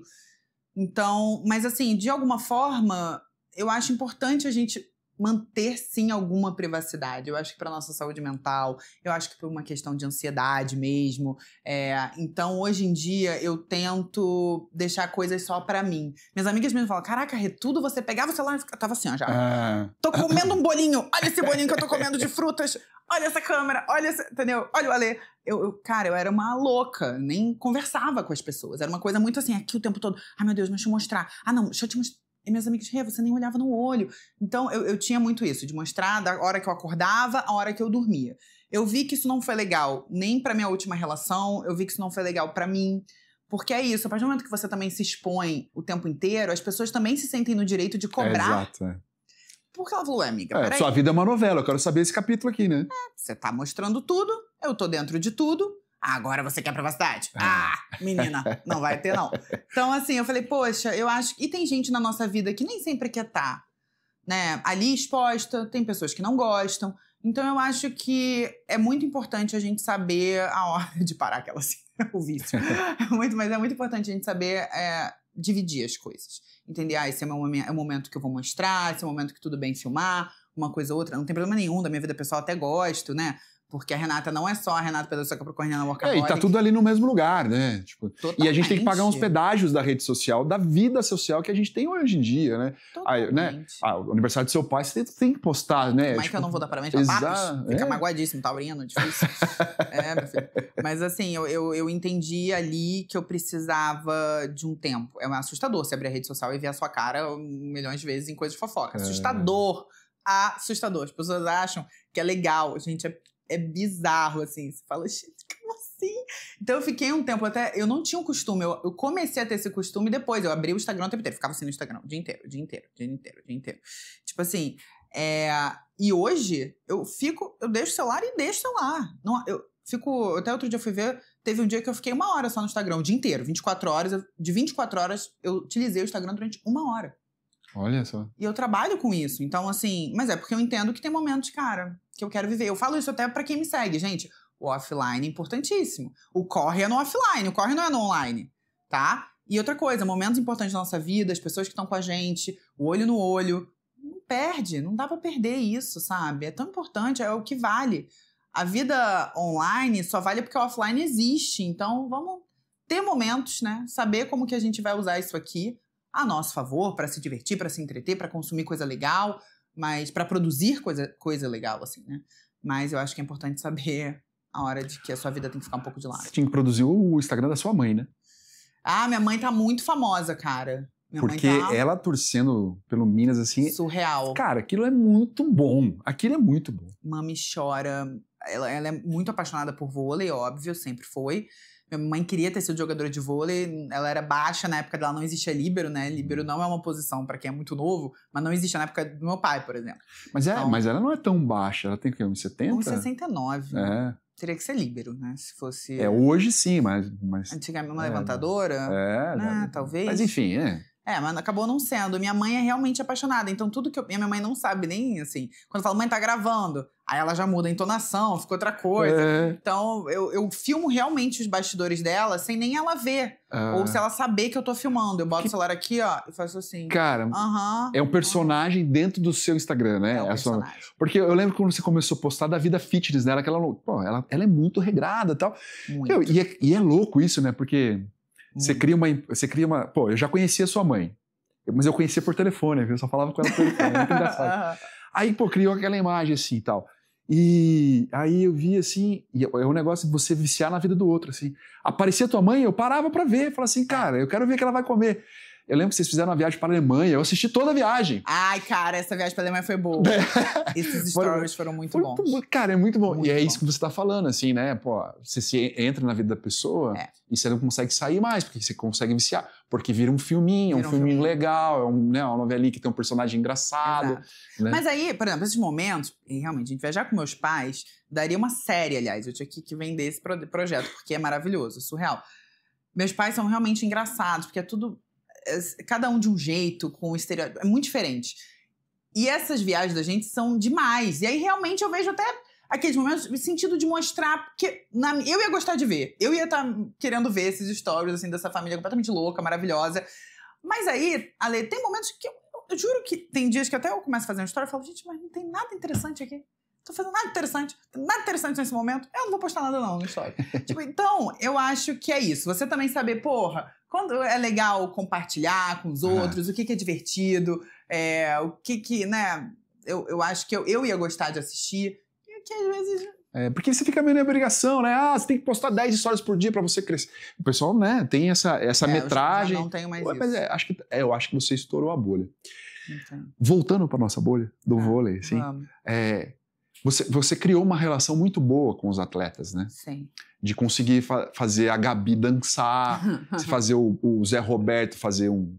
Então, mas assim, de alguma forma, eu acho importante a gente manter, sim, alguma privacidade. Eu acho que para nossa saúde mental, eu acho que por uma questão de ansiedade mesmo. Então, hoje em dia, eu tento deixar coisas só para mim. Minhas amigas mesmo falam, caraca, Rê, tudo você pegava o celular e tava assim, ó, já. Tô comendo um bolinho, olha esse bolinho que eu tô comendo de frutas, olha essa câmera, olha essa, entendeu? Olha o Alê. Cara, eu era uma louca, nem conversava com as pessoas. Era uma coisa muito assim, aqui o tempo todo. Ai, meu Deus, deixa eu mostrar. Não, deixa eu te mostrar. E minhas amigas, você nem olhava no olho. Então, eu tinha muito isso, de mostrar da hora que eu acordava, a hora que eu dormia. Eu vi que isso não foi legal nem pra minha última relação, eu vi que isso não foi legal pra mim, Porque é isso, a partir do momento que você também se expõe o tempo inteiro, as pessoas também se sentem no direito de cobrar. Exato. Porque ela falou, amiga, peraí. Sua vida é uma novela, eu quero saber esse capítulo aqui, né? Você tá mostrando tudo, eu tô dentro de tudo. Agora você quer privacidade? Menina, não vai ter, não. Então, assim, eu falei, poxa, eu acho... E tem gente na nossa vida que nem sempre quer estar, né, ali exposta, tem pessoas que não gostam. Então, eu acho que é muito importante a gente saber a hora de parar aquela assim, o vício. Mas é muito importante a gente saber dividir as coisas. Entender, esse é o momento que eu vou mostrar, esse é o momento que tudo bem filmar, uma coisa ou outra. Não tem problema nenhum, da minha vida pessoal até gosto, né? Porque a Renata não é só a Renata Pedrosa Capricorniana Workaholic. E tá tudo ali no mesmo lugar, né? Tipo, e a gente tem que pagar uns pedágios da rede social, da vida social que a gente tem hoje em dia, né? O aniversário do seu pai, você tem que postar, né? Como é que eu não vou dar parabéns pra Papos? Fica magoadíssimo, taurino, difícil. Meu filho. Mas assim, eu entendi ali que eu precisava de um tempo. É assustador você abrir a rede social e ver a sua cara milhões de vezes em coisas de fofoca. Assustador. Assustador. As pessoas acham que é legal. Gente, é bizarro, assim. Você fala, gente, como assim? Então eu fiquei um tempo até... Eu não tinha um costume. Eu comecei a ter esse costume depois. Eu abri o Instagram o tempo inteiro. Ficava assim no Instagram o dia inteiro. Tipo assim... E hoje, eu deixo o celular e deixo o celular. Não, eu fico... Até outro dia eu fui ver... Teve um dia que eu fiquei 1 hora só no Instagram. O dia inteiro. 24 horas. De 24 horas, eu utilizei o Instagram durante 1 hora. Olha só. E eu trabalho com isso. Então, assim... Mas é porque eu entendo que tem momentos, cara... que eu quero viver. Eu falo isso até pra quem me segue, gente. O offline é importantíssimo. O corre é no offline, o corre não é no online, tá? E outra coisa, momentos importantes da nossa vida, as pessoas que estão com a gente, o olho no olho, não perde, não dá pra perder isso, sabe? É tão importante, é o que vale. A vida online só vale porque o offline existe, então vamos ter momentos, né? Saber como que a gente vai usar isso aqui a nosso favor, pra se divertir, pra se entreter, pra consumir coisa legal, mas para produzir coisa legal, assim, né? Mas eu acho que é importante saber a hora de que a sua vida tem que ficar um pouco de lado. Você tinha que produzir o Instagram da sua mãe, né? Minha mãe tá muito famosa, cara. Porque ela torcendo pelo Minas, assim... Surreal. Cara, aquilo é muito bom. Aquilo é muito bom. Mami chora. Ela é muito apaixonada por vôlei, óbvio, sempre foi. Minha mãe queria ter sido jogadora de vôlei, ela era baixa, na época dela não existia líbero, né? Líbero não é uma posição pra quem é muito novo, mas não existia na época do meu pai, por exemplo. Mas ela não é tão baixa, ela tem o quê? 1,70? 1,69. Teria que ser líbero, né? Se fosse... Hoje sim, mas... Antigamente uma levantadora? Talvez. Mas enfim, mas acabou não sendo. Minha mãe é realmente apaixonada. Então, tudo que minha mãe não sabe nem, assim... Quando eu falo, mãe, tá gravando. Aí ela já muda a entonação, fica outra coisa. Então, eu filmo realmente os bastidores dela sem nem ela ver. Ou se ela saber que eu tô filmando. Eu boto o celular aqui, ó, e faço assim. Cara, é um personagem dentro do seu Instagram, né? É um personagem. Porque eu lembro quando você começou a postar da vida fitness dela, que ela é muito regrada e tal. E é louco isso, né? Porque... Você cria uma... Pô, eu já conhecia sua mãe, mas eu conhecia por telefone, eu só falava com ela por telefone, é muito engraçado. Aí, criou aquela imagem assim e tal. E aí eu vi assim, e é um negócio de você viciar na vida do outro, assim. Aparecia tua mãe, eu parava pra ver, falava assim, cara, eu quero ver o que ela vai comer. Eu lembro que vocês fizeram uma viagem para a Alemanha, eu assisti toda a viagem. Ai, cara, essa viagem para a Alemanha foi boa. Esses stories foram muito bons. Cara, é muito bom. Muito bom. Isso que você tá falando, assim, né? Pô, você se entra na vida da pessoa e você não consegue sair mais, porque você consegue viciar. Porque vira um filminho, um filminho legal, uma novelinha que tem um personagem engraçado. Né? Mas aí, por exemplo, esses momentos, e realmente, a gente viajar com meus pais, daria uma série, aliás. Eu tinha que vender esse projeto, porque é maravilhoso, surreal. Meus pais são realmente engraçados, porque é tudo... Cada um de um jeito, com um estereótipo, é muito diferente. E essas viagens da gente são demais. E aí, realmente, eu vejo até aqueles momentos no sentido de mostrar que eu ia gostar de ver. Eu ia estar querendo ver esses stories, assim, dessa família completamente louca, maravilhosa. Mas aí, Ale, tem momentos que eu juro que tem dias que até eu começo a fazer uma história e falo, gente, mas não tem nada interessante aqui. Tô fazendo nada interessante nesse momento. Eu não vou postar nada não no story. Então, eu acho que é isso. Você também saber, porra, quando é legal compartilhar com os outros, o que é divertido, o que, né, eu acho que eu ia gostar de assistir. E que às vezes... porque você fica meio na obrigação, né? Você tem que postar 10 stories por dia pra você crescer. O pessoal, né, tem essa metragem. Eu já não tenho mais isso. Mas eu acho que você estourou a bolha. Voltando pra nossa bolha do vôlei, assim. Você criou uma relação muito boa com os atletas, né? Sim. De conseguir fazer a Gabi dançar, fazer o Zé Roberto fazer um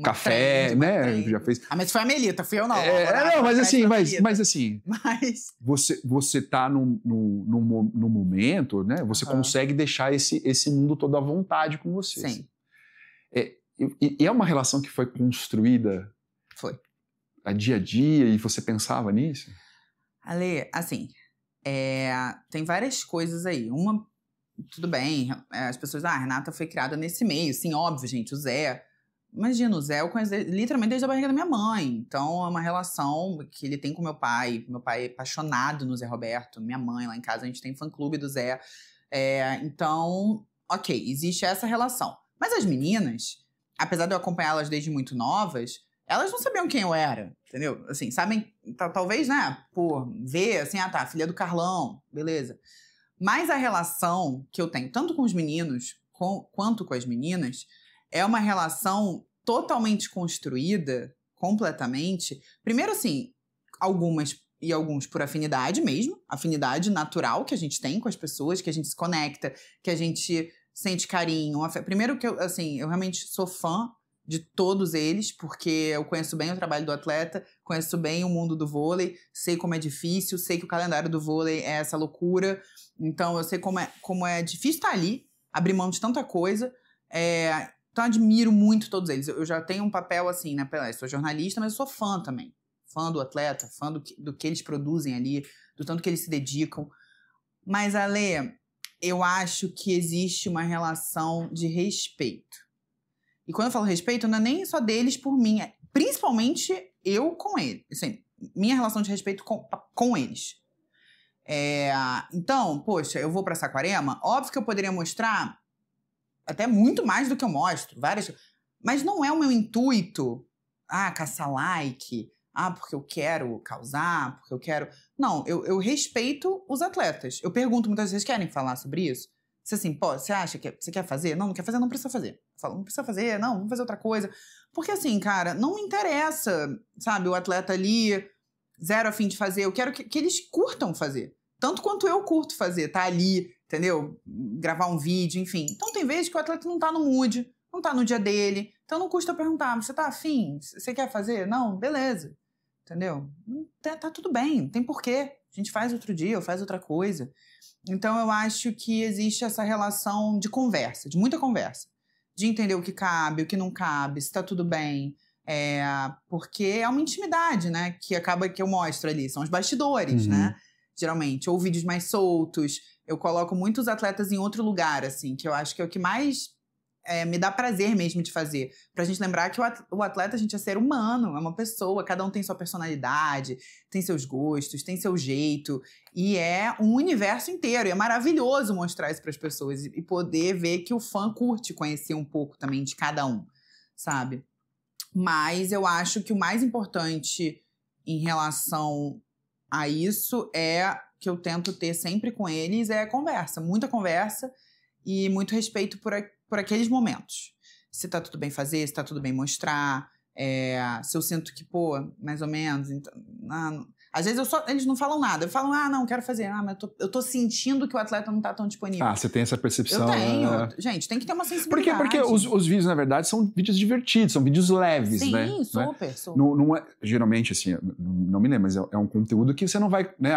café, trend, né? Já fez. Mas foi a Melita, fui eu não. Não, mas assim, Mas... você tá num momento, né? Você consegue deixar esse mundo todo à vontade com você. Sim. E é uma relação que foi construída a dia e você pensava nisso? Ale, assim, tem várias coisas aí. Uma, tudo bem, as pessoas, a Renata foi criada nesse meio. Sim, óbvio, gente, o Zé. Imagina, o Zé eu conheço literalmente desde a barriga da minha mãe. Então, é uma relação que ele tem com meu pai. Meu pai é apaixonado no Zé Roberto. Minha mãe, lá em casa, a gente tem fã-clube do Zé. Então, ok, existe essa relação. Mas as meninas, apesar de eu acompanhá-las desde muito novas, elas não sabiam quem eu era, entendeu? Assim, sabem, talvez, né, por ver, assim, tá, filha do Carlão, beleza. Mas a relação que eu tenho, tanto com os meninos quanto com as meninas, é uma relação totalmente construída, completamente. Primeiro, assim, alguns por afinidade mesmo, afinidade natural que a gente tem com as pessoas, que a gente se conecta, que a gente sente carinho. Primeiro que eu realmente sou fã de todos eles, porque eu conheço bem o trabalho do atleta, conheço bem o mundo do vôlei, sei como é difícil, sei que o calendário do vôlei é essa loucura, então eu sei como é difícil estar ali, abrir mão de tanta coisa, então admiro muito todos eles. Eu já tenho um papel assim, né, eu sou jornalista, mas eu sou fã também, fã do atleta, fã do que eles produzem ali, do tanto que eles se dedicam. Mas, Ale, eu acho que existe uma relação de respeito. E quando eu falo respeito, não é nem só deles por mim, é principalmente eu com eles. Assim, minha relação de respeito com eles. Então, poxa, eu vou pra Saquarema, óbvio que eu poderia mostrar até muito mais do que eu mostro, mas não é o meu intuito, caçar like, porque eu quero causar, porque eu quero... Não, eu respeito os atletas. Eu pergunto muitas vezes, querem falar sobre isso? Você assim, você acha que você quer fazer? Não quer fazer, não precisa fazer. Eu falo, não precisa fazer, não, vamos fazer outra coisa. Porque assim, cara, não me interessa, sabe, o atleta ali, zero a fim de fazer. Eu quero que eles curtam fazer. Tanto quanto eu curto fazer, tá ali, entendeu? Gravar um vídeo, enfim. Então tem vezes que o atleta não tá no mood, não tá no dia dele. Então não custa perguntar, você tá afim? Você quer fazer? Não? Beleza. Entendeu? Tá tudo bem, não tem porquê. A gente faz outro dia, ou faz outra coisa. Então, eu acho que existe essa relação de conversa, de muita conversa. De entender o que cabe, o que não cabe, se tá tudo bem. Porque é uma intimidade, né? Que acaba que eu mostro ali. São os bastidores, né? Geralmente. Ou vídeos mais soltos. Eu coloco muitos atletas em outro lugar, assim. Que eu acho que é o que mais me dá prazer mesmo de fazer. Pra gente lembrar que o atleta, a gente é ser humano, é uma pessoa, cada um tem sua personalidade, tem seus gostos, tem seu jeito, e é um universo inteiro, e é maravilhoso mostrar isso pras pessoas, e poder ver que o fã curte conhecer um pouco também de cada um, sabe? Mas eu acho que o mais importante em relação a isso que eu tento ter sempre com eles conversa, muita conversa e muito respeito por aqueles momentos. Se tá tudo bem fazer, se tá tudo bem mostrar, se eu sinto que, mais ou menos... Então, às vezes eles não falam nada. Eu falo, não, quero fazer. Mas eu tô sentindo que o atleta não tá tão disponível. Você tem essa percepção. Eu tenho. Gente, tem que ter uma sensibilidade. Porque os vídeos, na verdade, são vídeos divertidos, são vídeos leves, né? Sim, super. Não é, geralmente, assim, não me lembro, mas é um conteúdo que você não vai... né?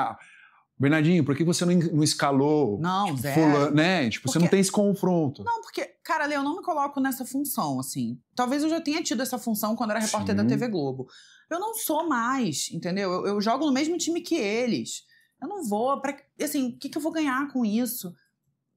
Bernardinho, por que você não escalou? Não, zero. Fulano, né? Você não tem esse confronto. Não, porque, cara, eu não me coloco nessa função, assim. Talvez eu já tenha tido essa função quando era repórter da TV Globo. Eu não sou mais, entendeu? Eu jogo no mesmo time que eles. Eu não vou assim, o que eu vou ganhar com isso?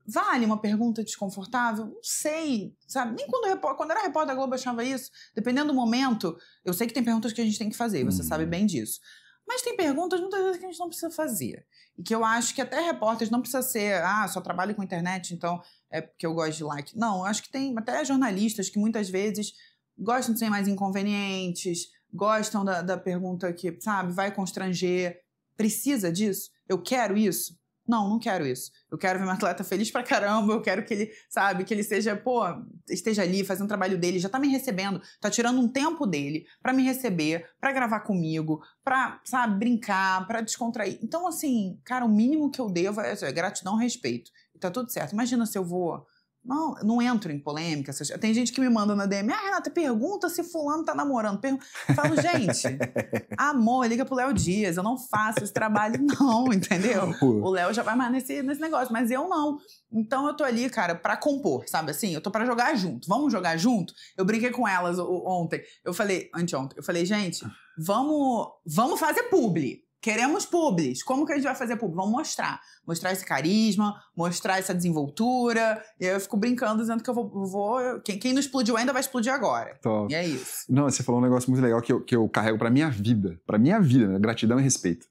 Vale uma pergunta desconfortável? Não sei, sabe? Nem quando era repórter da Globo eu achava isso. Dependendo do momento, eu sei que tem perguntas que a gente tem que fazer, você sabe bem disso. Mas tem perguntas, muitas vezes, que a gente não precisa fazer. E que eu acho que até repórteres não precisa ser, só trabalho com internet, então é porque eu gosto de like. Não, eu acho que tem até jornalistas que muitas vezes gostam de ser mais inconvenientes, gostam da pergunta que, sabe, vai constranger. Precisa disso? Eu quero isso? Não quero isso. Eu quero ver meu atleta feliz pra caramba, eu quero que ele, sabe, que ele seja, esteja ali fazendo o trabalho dele, já tá me recebendo, tá tirando um tempo dele pra me receber, pra gravar comigo, pra, sabe, brincar, pra descontrair. Então, assim, cara, o mínimo que eu devo é gratidão e respeito. E tá tudo certo. Imagina se eu vou... Não entro em polêmica. Tem gente que me manda na DM, Renata, pergunta se fulano tá namorando. Eu falo, gente, amor, liga pro Léo Dias, eu não faço esse trabalho não, entendeu? O Léo já vai mais nesse negócio, mas eu não. Então eu tô ali, cara, pra compor, sabe assim? Eu tô pra jogar junto. Vamos jogar junto? Eu brinquei com elas ontem. Anteontem. Eu falei, gente, vamos fazer publi. Queremos publis. Como que a gente vai fazer publi? Vamos mostrar. Mostrar esse carisma, mostrar essa desenvoltura. E aí eu fico brincando, dizendo que eu vou quem não explodiu ainda vai explodir agora. Top. E é isso. Não, você falou um negócio muito legal que eu carrego pra minha vida. Pra minha vida, né? Gratidão e respeito.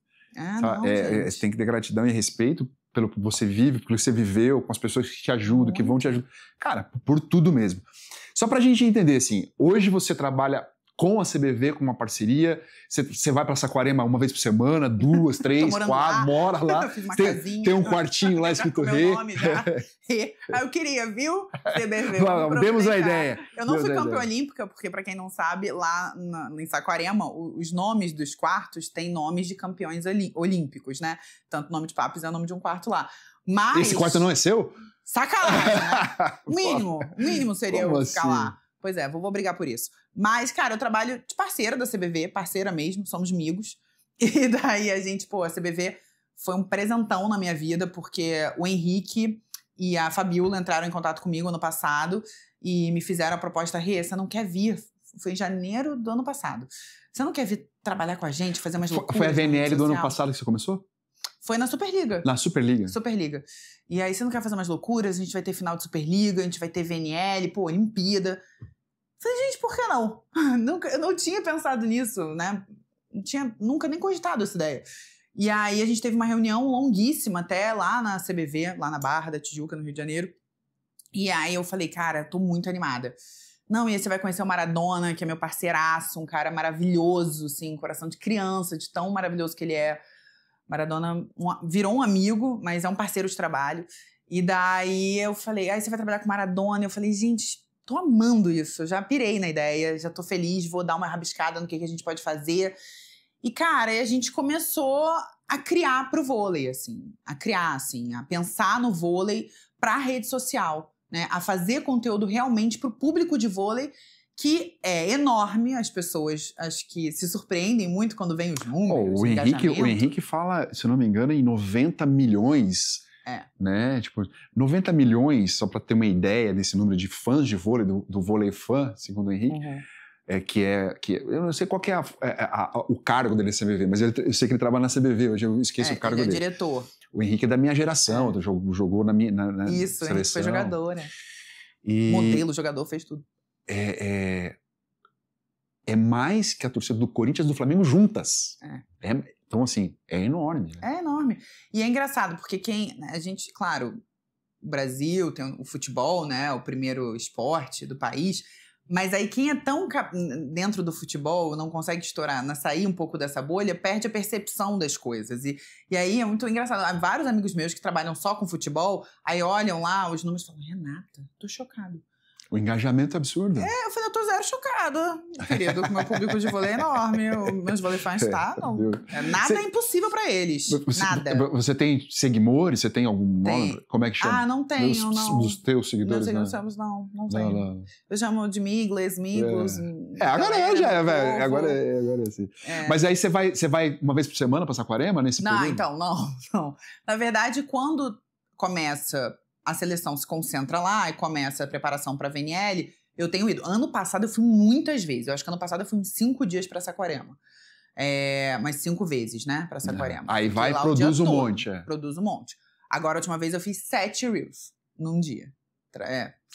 Você tem que ter gratidão e respeito pelo que você vive, pelo que você viveu, com as pessoas que te ajudam, que vão te ajudar. Cara, por tudo mesmo. Só pra gente entender, assim, hoje você trabalha com a CBV, com uma parceria, você vai pra Saquarema uma vez por semana, 2, 3, 4, mora lá. Eu fiz uma casinha. Tem um quartinho lá escrito Rê. Meu nome já. Eu queria, viu? CBV. Demos a ideia. Eu não fui campeã olímpica, porque pra quem não sabe, lá em Saquarema, os nomes dos quartos têm nomes de campeões olímpicos, né? Tanto o nome de Papos é o nome de um quarto lá. Mas... Esse quarto não é seu? Sacanagem, né? O mínimo seria eu ficar assim? lá. Pois é, vou brigar por isso. Mas, cara, eu trabalho de parceira da CBV, parceira mesmo, somos amigos. E daí a gente, a CBV foi um presentão na minha vida, porque o Henrique e a Fabiola entraram em contato comigo ano passado e me fizeram a proposta, Rê, você não quer vir? Foi em janeiro do ano passado. Você não quer vir trabalhar com a gente, fazer umas loucuras? Foi a VNL do ano passado que você começou? Foi na Superliga. Na Superliga? Superliga. E aí, você não quer fazer umas loucuras? A gente vai ter final de Superliga, a gente vai ter VNL, Olimpíada. Falei, gente, por que não? Eu não tinha pensado nisso, né? Não tinha nunca nem cogitado essa ideia. E aí, a gente teve uma reunião longuíssima até lá na CBV, lá na Barra da Tijuca, no Rio de Janeiro. E aí, eu falei, cara, tô muito animada. Não, e aí você vai conhecer o Maradona, que é meu parceiraço, um cara maravilhoso, assim, coração de criança, de tão maravilhoso que ele é. Maradona virou um amigo, mas é um parceiro de trabalho. E daí eu falei, você vai trabalhar com Maradona? Eu falei, gente, tô amando isso. Eu já pirei na ideia, já tô feliz, vou dar uma rabiscada no que a gente pode fazer. E, cara, aí a gente começou a criar pro vôlei, assim. A pensar no vôlei pra rede social, né? A fazer conteúdo realmente pro público de vôlei, que é enorme, as pessoas acho que se surpreendem muito quando vem os números, o Henrique fala, se não me engano, em 90 milhões, né? Tipo, 90 milhões, só para ter uma ideia desse número de fãs de vôlei, do vôlei fã, segundo o Henrique, que eu não sei qual que é o cargo dele na CBV, mas eu sei que ele trabalha na CBV, hoje eu esqueço o cargo dele. Ele é diretor. O Henrique é da minha geração, jogou na Isso, seleção. Ele foi jogador, né? Modelo, jogador, fez tudo. É mais que a torcida do Corinthians e do Flamengo juntas. Então, assim, é enorme. Né? É enorme. E é engraçado, porque a gente, claro, o Brasil tem o futebol, né? O primeiro esporte do país. Mas aí quem é tão dentro do futebol, não consegue sair um pouco dessa bolha, perde a percepção das coisas. E aí é muito engraçado. Há vários amigos meus que trabalham só com futebol, aí olham lá os números e falam, Renata, tô chocado. O engajamento é absurdo. Eu falei, eu tô zero chocada, querido, que o meu público de vôlei é enorme, meus vôlei fãs não. Nada é impossível pra eles, nada. Você tem seguidores? Você tem algum nome? Como é que chama? Não tenho, não. Dos teus seguidores? Meus seguidores, não tenho. Não. Eu chamo de migles. Agora já é, velho. Agora é assim. Mas aí você vai uma vez por semana pra Saquarema, nesse período? Então, não. Na verdade, quando começa... a seleção se concentra lá e começa a preparação para a VNL, eu tenho ido. Ano passado eu fui muitas vezes. Eu acho que ano passado eu fui 5 dias para Saquarema. Mas 5 vezes, né, para Saquarema. Aí vai e produz um monte. Produz um monte. Agora, a última vez eu fiz 7 reels num dia.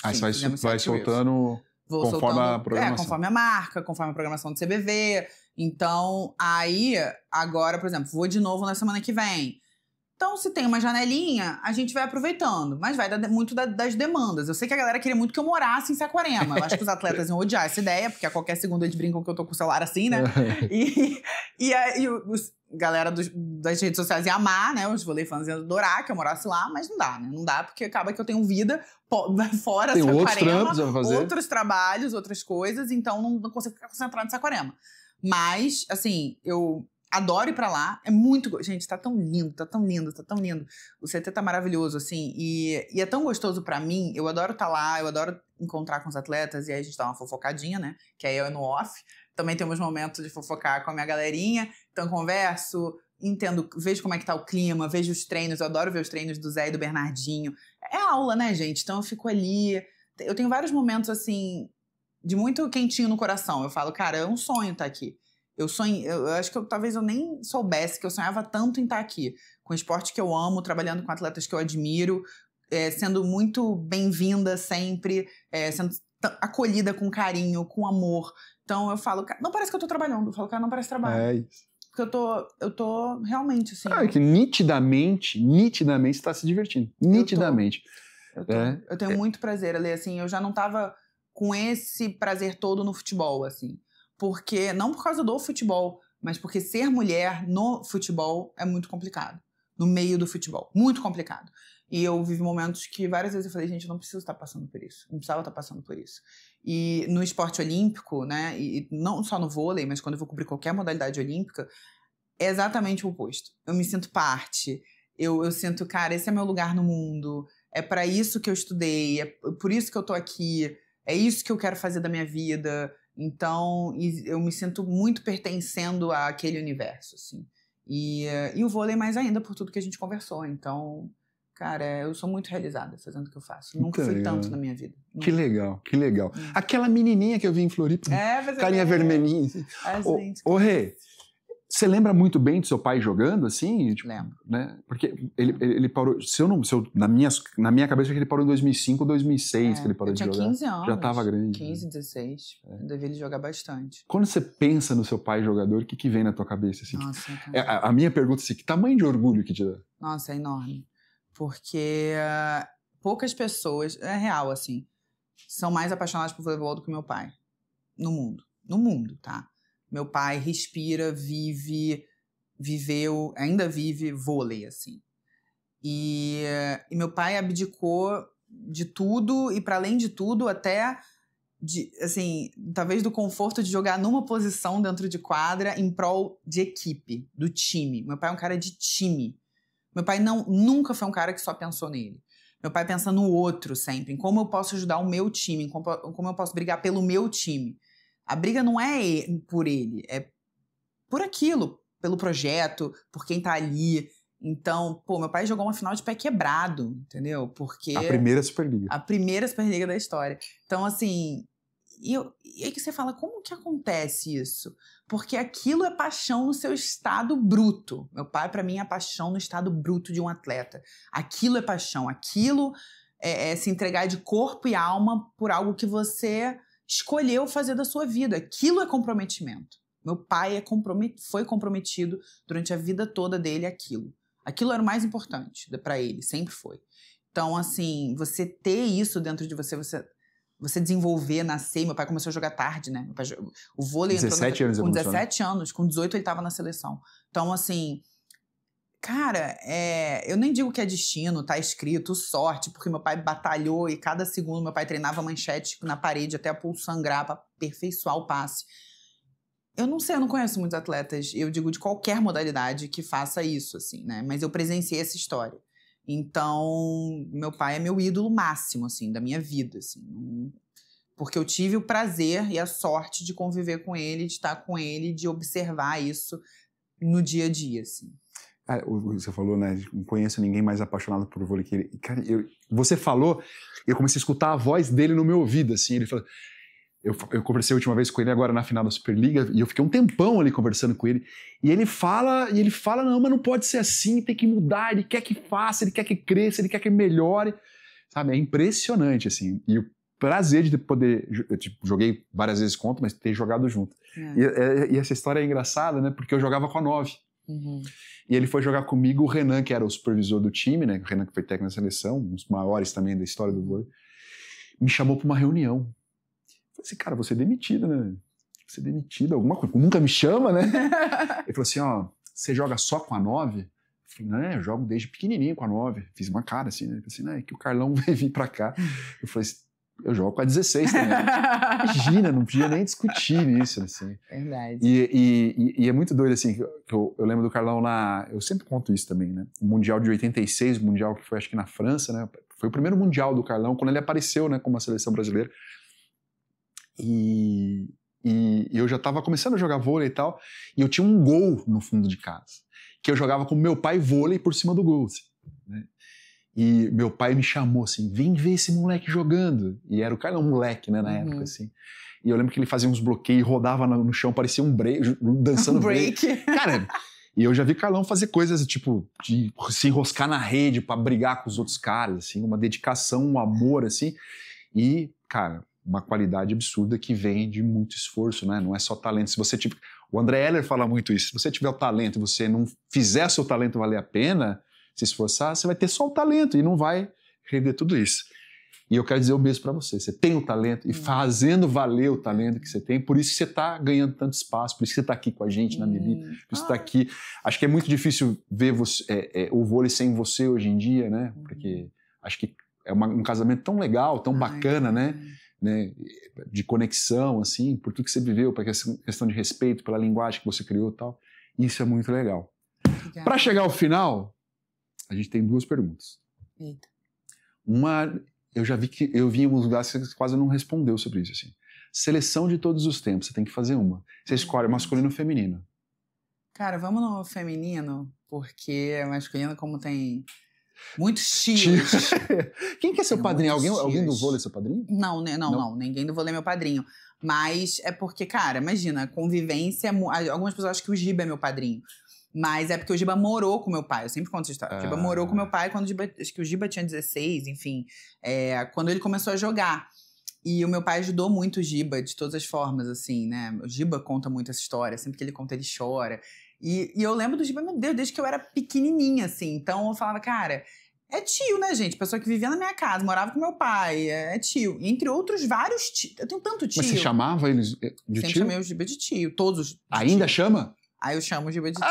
Aí você vai soltando conforme a programação. Conforme a marca, conforme a programação do CBV. Então, aí, agora, por exemplo, vou de novo na semana que vem. Então, se tem uma janelinha, a gente vai aproveitando. Mas vai muito das demandas. Eu sei que a galera queria muito que eu morasse em Saquarema. Eu acho que os atletas iam odiar essa ideia, porque a qualquer segundo eles brincam que eu tô com o celular assim, né? E aí, galera das redes sociais ia amar, né? Os voleifãs iam adorar que eu morasse lá, mas não dá, né? Não dá, porque acaba que eu tenho vida fora tem Saquarema. Outros trampos a fazer. Outros trabalhos, outras coisas. Então, não consigo ficar concentrada em Saquarema. Mas, assim, eu adoro ir pra lá. É muito... Gente, tá tão lindo, tá tão lindo, tá tão lindo. O CT tá maravilhoso, assim. E é tão gostoso pra mim. Eu adoro estar lá, eu adoro encontrar com os atletas. E aí a gente dá uma fofocadinha, né? Que aí é no off. Também temos momentos de fofocar com a minha galerinha. Então, converso, entendo, vejo como é que tá o clima, vejo os treinos. Eu adoro ver os treinos do Zé e do Bernardinho. É aula, né, gente? Então, eu fico ali. Eu tenho vários momentos, assim, de muito quentinho no coração. Eu falo, cara, é um sonho estar aqui. Eu acho que talvez eu nem soubesse que eu sonhava tanto em estar aqui. Com o esporte que eu amo, trabalhando com atletas que eu admiro, sendo muito bem-vinda sempre, sendo acolhida com carinho, com amor. Então eu falo, não parece que eu tô trabalhando. Eu falo, cara, não parece trabalho. É isso. Porque eu tô realmente, assim... É que nitidamente você tá se divertindo. Nitidamente. Eu tenho muito prazer, Ale, assim, eu já não tava com esse prazer todo no futebol, assim. Porque, não por causa do futebol, mas porque ser mulher no futebol é muito complicado. No meio do futebol. Muito complicado. E eu vivi momentos que várias vezes eu falei, gente, eu não preciso estar passando por isso. Não precisava estar passando por isso. E no esporte olímpico, né, e não só no vôlei, mas quando eu vou cobrir qualquer modalidade olímpica, é exatamente o oposto. Eu me sinto parte. Eu sinto, cara, esse é meu lugar no mundo. É para isso que eu estudei. É por isso que eu tô aqui. É isso que eu quero fazer da minha vida. Então, eu me sinto muito pertencendo àquele universo, assim. E o vôlei mais ainda, por tudo que a gente conversou. Então, cara, eu sou muito realizada fazendo o que eu faço. Nunca fui tanto na minha vida. Que legal, que legal. Aquela menininha que eu vi em Floripa, carinha vermelhinha. Assim. Ô, Rê, você lembra muito bem do seu pai jogando, assim? Tipo, lembro. Né? Porque ele parou... na minha cabeça, que ele parou em 2005 ou 2006, que ele parou de jogar. Eu tinha 15 anos. Já estava grande. 15, 16. Ainda vi ele jogar bastante. Quando você pensa no seu pai jogador, o que vem na tua cabeça? Assim? Nossa, a minha pergunta é assim, que tamanho de orgulho que te dá? Nossa, é enorme. Porque poucas pessoas, é real, assim, são mais apaixonadas por voleibol do que meu pai. No mundo. No mundo, tá? Meu pai respira, viveu, ainda vive vôlei, assim. E meu pai abdicou de tudo e, para além de tudo, até, assim, talvez do conforto de jogar numa posição dentro de quadra em prol de equipe, do time. Meu pai é um cara de time. Meu pai nunca foi um cara que só pensou nele. Meu pai pensa no outro sempre, em como eu posso ajudar o meu time, em como eu posso brigar pelo meu time. A briga não é por ele, é por aquilo, pelo projeto, por quem tá ali. Então, meu pai jogou uma final de pé quebrado, entendeu? Porque... A primeira Superliga. A primeira Superliga da história. Então, assim... E aí que você fala, como que acontece isso? Porque aquilo é paixão no seu estado bruto. Meu pai, pra mim, é paixão no estado bruto de um atleta. Aquilo é paixão. Aquilo é se entregar de corpo e alma por algo que você escolheu fazer da sua vida. Aquilo é comprometimento. Meu pai foi comprometido durante a vida toda dele aquilo. Aquilo era o mais importante pra ele, sempre foi. Então, assim, você ter isso dentro de você desenvolver, nascer. Meu pai começou a jogar tarde, né? Meu pai, o vôlei 17 anos, com 17 anos, com 18 ele tava na seleção. Então, assim, cara, eu nem digo que é destino, tá escrito, sorte, porque meu pai batalhou e cada segundo meu pai treinava manchete na parede até a pulso sangrar pra aperfeiçoar o passe. Eu não sei, eu não conheço muitos atletas, eu digo de qualquer modalidade que faça isso, assim, né? Mas eu presenciei essa história. Então, meu pai é meu ídolo máximo, assim, da minha vida, assim. Porque eu tive o prazer e a sorte de conviver com ele, de estar com ele, de observar isso no dia a dia, assim. Você falou, né? Não conheço ninguém mais apaixonado por vôlei que ele. Cara, você falou, eu comecei a escutar a voz dele no meu ouvido, assim. Ele falou. Eu conversei a última vez com ele agora na final da Superliga e eu fiquei um tempão ali conversando com ele. E ele fala, não, mas não pode ser assim, tem que mudar, ele quer que faça, ele quer que cresça, ele quer que melhore. Sabe, é impressionante, assim. E o prazer de poder... Eu joguei várias vezes contra, mas ter jogado junto. E essa história é engraçada, né? Porque eu jogava com a 9. E ele foi jogar comigo, o Renan, que era o supervisor do time, né? O Renan que foi técnico da seleção, um dos maiores também da história do vôlei, me chamou para uma reunião. Eu falei assim, cara, você é demitido, né? Você é demitido, alguma coisa. Nunca me chama, né? Ele falou assim, ó, você joga só com a 9? Eu falei, não, eu jogo desde pequenininho com a 9. Fiz uma cara assim, né? Ele falou assim, não, é que o Carlão vai vir pra cá. Eu falei assim, eu jogo com a 16 também. Imagina, não podia nem discutir isso, assim. Verdade. E é muito doido, assim, que eu lembro do Carlão lá, eu sempre conto isso também, né? O Mundial de 86, o Mundial que foi, acho que na França, né? Foi o primeiro Mundial do Carlão, quando ele apareceu, né, como a seleção brasileira. E eu já estava começando a jogar vôlei e tal, e eu tinha um gol no fundo de casa, que eu jogava com meu pai vôlei por cima do gol, assim, né? E meu pai me chamou assim, vem ver esse moleque jogando. E era o cara, um moleque, né, na época, assim. E eu lembro que ele fazia uns bloqueios, rodava no chão, parecia um break, dançando break. Cara, e eu já vi Carlão fazer coisas, tipo, de se enroscar na rede pra brigar com os outros caras, assim, uma dedicação, um amor, assim. E, cara, uma qualidade absurda que vem de muito esforço, né? Não é só talento. Se você tiver... O André Heller fala muito isso. Se você tiver o talento e você não fizer seu talento valer a pena, se esforçar, você vai ter só o talento e não vai render tudo isso. E eu quero dizer o mesmo para você. Você tem o talento e fazendo valer o talento que você tem, por isso que você está ganhando tanto espaço, por isso que você está aqui com a gente na Melita, por isso que você está aqui. Acho que é muito difícil ver você, o vôlei sem você hoje em dia, né? Porque acho que é um casamento tão legal, tão bacana, né? De conexão, assim, por tudo que você viveu, por questão de respeito, pela linguagem que você criou e tal. Isso é muito legal. Para chegar ao final, a gente tem 2 perguntas. Eita. Uma, eu já vi que eu vi em alguns lugares que você quase não respondeu sobre isso, assim. Seleção de todos os tempos, você tem que fazer uma. Você escolhe masculino ou feminino? Cara, vamos no feminino, porque masculino, como tem muitos tios. Quem que é seu padrinho? Alguém do vôlei é seu padrinho? Não, ninguém do vôlei é meu padrinho. Mas é porque, cara, imagina, convivência. Algumas pessoas acham que o Giba é meu padrinho. Mas é porque o Giba morou com meu pai. Eu sempre conto essa história. O Giba morou com meu pai quando acho que o Giba tinha 16, enfim. Quando ele começou a jogar. E o meu pai ajudou muito o Giba, de todas as formas, assim, né? O Giba conta muito essa história. Sempre que ele conta, ele chora. E eu lembro do Giba, meu Deus, desde que eu era pequenininha, assim. Então eu falava, cara, é tio, né, gente? Pessoa que vivia na minha casa, morava com meu pai, é tio. Entre outros vários tios. Eu tenho tanto tio. Mas você chamava eles de sempre tio? Chamei o Giba de tio, todos. Ainda tio. chama? Aí eu chamo o Giba de tio.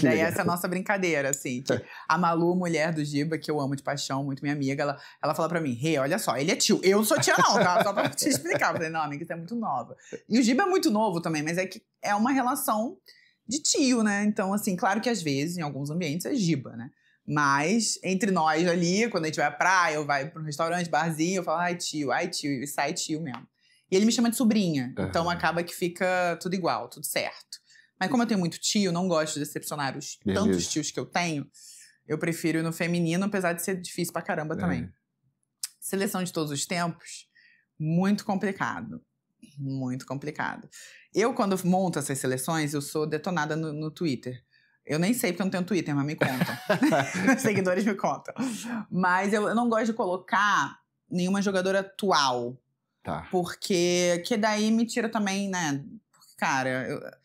Daí legal. essa é a nossa brincadeira, assim. Que a Malu, mulher do Giba, que eu amo de paixão, muito minha amiga, ela fala pra mim, olha só, ele é tio. Eu não sou tia não, tá? Só pra te explicar. Eu falei, não, amiga, você é muito nova. E o Giba é muito novo também, mas é que é uma relação de tio, né? Então, assim, claro que às vezes, em alguns ambientes, é Giba, né? Mas, entre nós ali, quando a gente vai à praia, ou vai pra um restaurante, barzinho, eu falo, ai, tio, e sai tio mesmo. E ele me chama de sobrinha, então acaba que fica tudo igual, tudo certo. Mas como eu tenho muito tio, não gosto de decepcionar os tantos tios que eu tenho, eu prefiro ir no feminino, apesar de ser difícil pra caramba também. Seleção de todos os tempos, muito complicado. Muito complicado. Eu, quando monto essas seleções, eu sou detonada no Twitter. Eu nem sei porque eu não tenho Twitter, mas me contam. Os seguidores me contam. Mas eu não gosto de colocar nenhuma jogadora atual. Tá. Porque que daí me tira também, né? Porque, cara,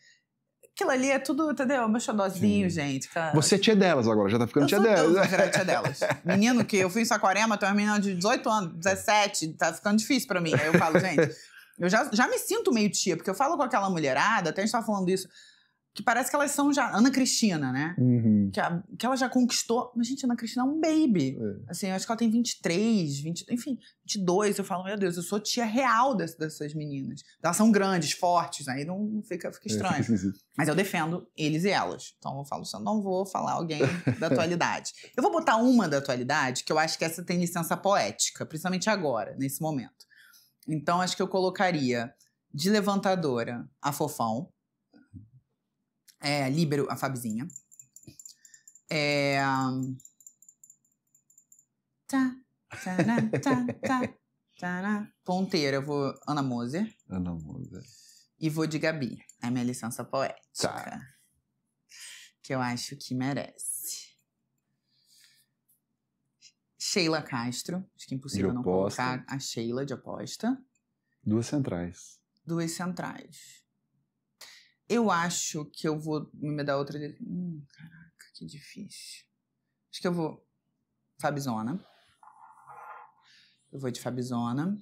aquilo ali é tudo, entendeu? Meu xodózinho, gente. Cara. Você é tia delas agora, já tá ficando tia delas. Eu vou virar tia delas. Menino que eu fui em Saquarema, tem uma menina de 18 anos, 17, tá ficando difícil pra mim. Aí eu falo, gente, eu já me sinto meio tia, porque eu falo com aquela mulherada, até a gente tava falando isso, que parece que elas são já... Ana Cristina, né? Que ela já conquistou... Mas, gente, Ana Cristina é um baby. Assim, eu acho que ela tem 23, 20... Enfim, 22. Eu falo, meu Deus, eu sou tia real dessas meninas. Elas são grandes, fortes, aí não fica estranho. Mas eu defendo eles e elas. Então, eu falo, eu não vou falar alguém da atualidade. Eu vou botar uma da atualidade, que eu acho que essa tem licença poética, principalmente agora, nesse momento. Então, acho que eu colocaria de levantadora a Fofão. Líbero, a Fabizinha. Ponteira, eu vou Ana Moser. Ana Moser. E vou de Gabi. É minha licença poética. Tá. Que eu acho que merece. Sheila Castro. Acho que é impossível não colocar a Sheila de aposta. 2 centrais. 2 centrais. Eu acho que eu vou me dar outra... Caraca, que difícil. Acho que eu vou... Fabzona. Eu vou de Fabzona.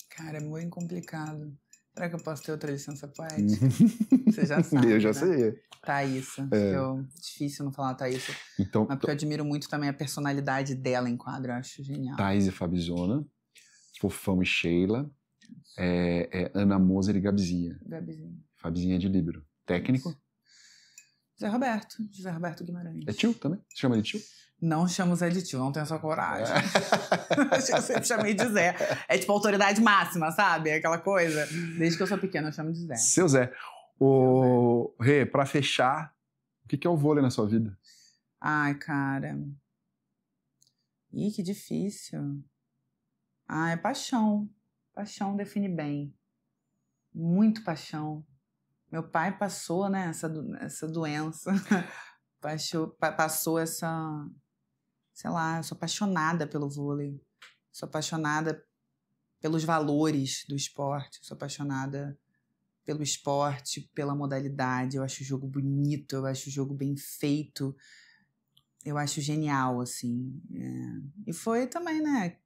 Cara, é muito complicado. Será que eu posso ter outra licença poética? Você já sabe, Eu já né? sei. Thaísa. Difícil não falar Thaísa. Então, mas porque eu admiro muito também a personalidade dela em quadro. Eu acho genial. Thaís e Fabzona, Fofão e Sheila, Ana Moser e Gabizinha. Fabizinha de Líbero. Técnico? José Roberto Guimarães. É tio também? Você chama de tio? Não chamo Zé de tio, não tenho essa coragem. Eu sempre chamei de Zé. É tipo autoridade máxima, sabe? Aquela coisa. Desde que eu sou pequena, eu chamo de Zé. Seu Zé. Rê, pra fechar, o que é o vôlei na sua vida? Ai, cara. Ih, que difícil. É paixão. Paixão define bem. Muito paixão. Meu pai passou, né, essa doença. Passou essa... Sei lá, eu sou apaixonada pelo vôlei. Sou apaixonada pelos valores do esporte. Sou apaixonada pelo esporte, pela modalidade. Eu acho o jogo bonito, eu acho o jogo bem feito. Eu acho genial, assim. E foi também, né?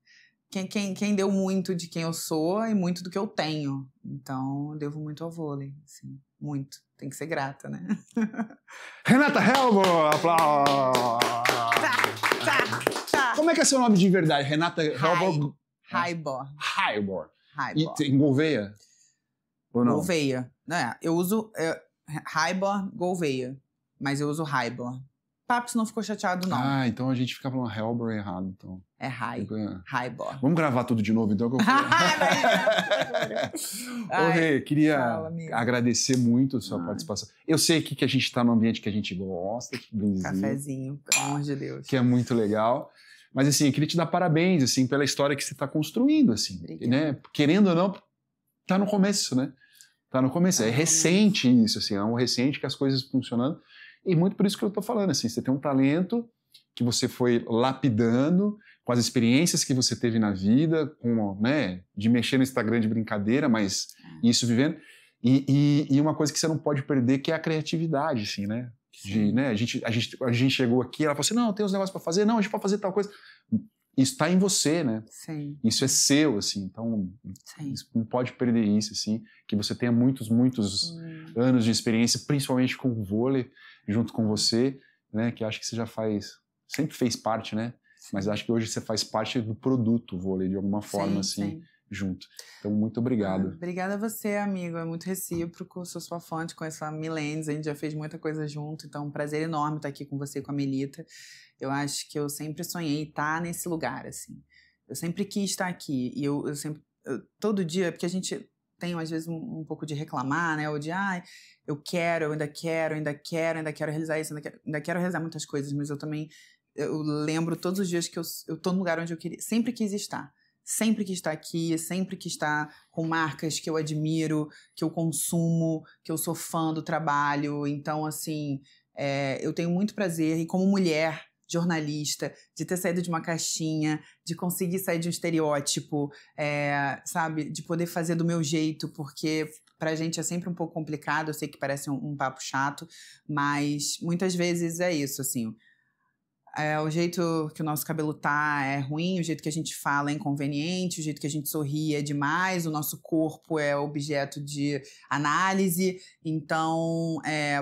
Quem deu muito de quem eu sou e muito do que eu tenho. Então, eu devo muito ao vôlei, assim. Muito. Tem que ser grata, né? Renata Helbor! Aplausos! Como é que é seu nome de verdade? Renata Helbor? Haibor. E em Gouveia? Ou não? Gouveia. Eu uso Haibor, Gouveia. Mas eu uso Haibor. Papos não ficou chateado, não. Então a gente fica falando Helbor errado, então. É Haibor. Vamos gravar tudo de novo, então? Rê, queria agradecer muito a sua participação. Eu sei que a gente está num ambiente que a gente gosta. Cafezinho, pelo amor de Deus. Que é muito legal. Mas, assim, eu queria te dar parabéns, assim, pela história que você está construindo, assim. Né? Querendo ou não, tá no começo, né? Tá no começo. É recente isso, assim. É um recente que as coisas funcionando. E muito por isso que eu tô falando, assim. Você tem um talento que você foi lapidando com as experiências que você teve na vida, com, né, de mexer no Instagram de brincadeira, mas isso vivendo. E uma coisa que você não pode perder, que é a criatividade, assim, né? Né, a gente chegou aqui, ela falou assim, não, tem uns negócios para fazer, não, a gente pode fazer tal coisa. Isso está em você, né? Sim. Isso é seu, assim, então não pode perder isso, assim, que você tenha muitos anos de experiência, principalmente com o vôlei, junto com você, né, que acho que você já sempre fez parte, né? Sim. Mas acho que hoje você faz parte do produto vôlei, de alguma forma, junto. Então, muito obrigado. Obrigada a você, amigo. É muito recíproco. Sou sua fã, te conheço há milênios. A gente já fez muita coisa junto. Então, é um prazer enorme estar aqui com você e com a Melita. Eu acho que eu sempre sonhei estar nesse lugar, assim. Eu sempre quis estar aqui. E eu sempre... todo dia... Porque a gente tem, às vezes, um pouco de reclamar, né? Ou de, eu ainda quero realizar isso. Ainda quero realizar muitas coisas. Mas eu também... Eu lembro todos os dias que eu tô no lugar onde eu sempre quis estar. Sempre quis estar aqui, sempre quis estar com marcas que eu admiro, que eu consumo, que eu sou fã do trabalho. Então, assim, eu tenho muito prazer. E como mulher, jornalista, de ter saído de uma caixinha, de conseguir sair de um estereótipo, sabe? De poder fazer do meu jeito, porque pra gente é sempre um pouco complicado. Eu sei que parece um papo chato, mas muitas vezes é isso, assim... o jeito que o nosso cabelo tá é ruim, o jeito que a gente fala é inconveniente, o jeito que a gente sorri é demais, o nosso corpo é objeto de análise. Então,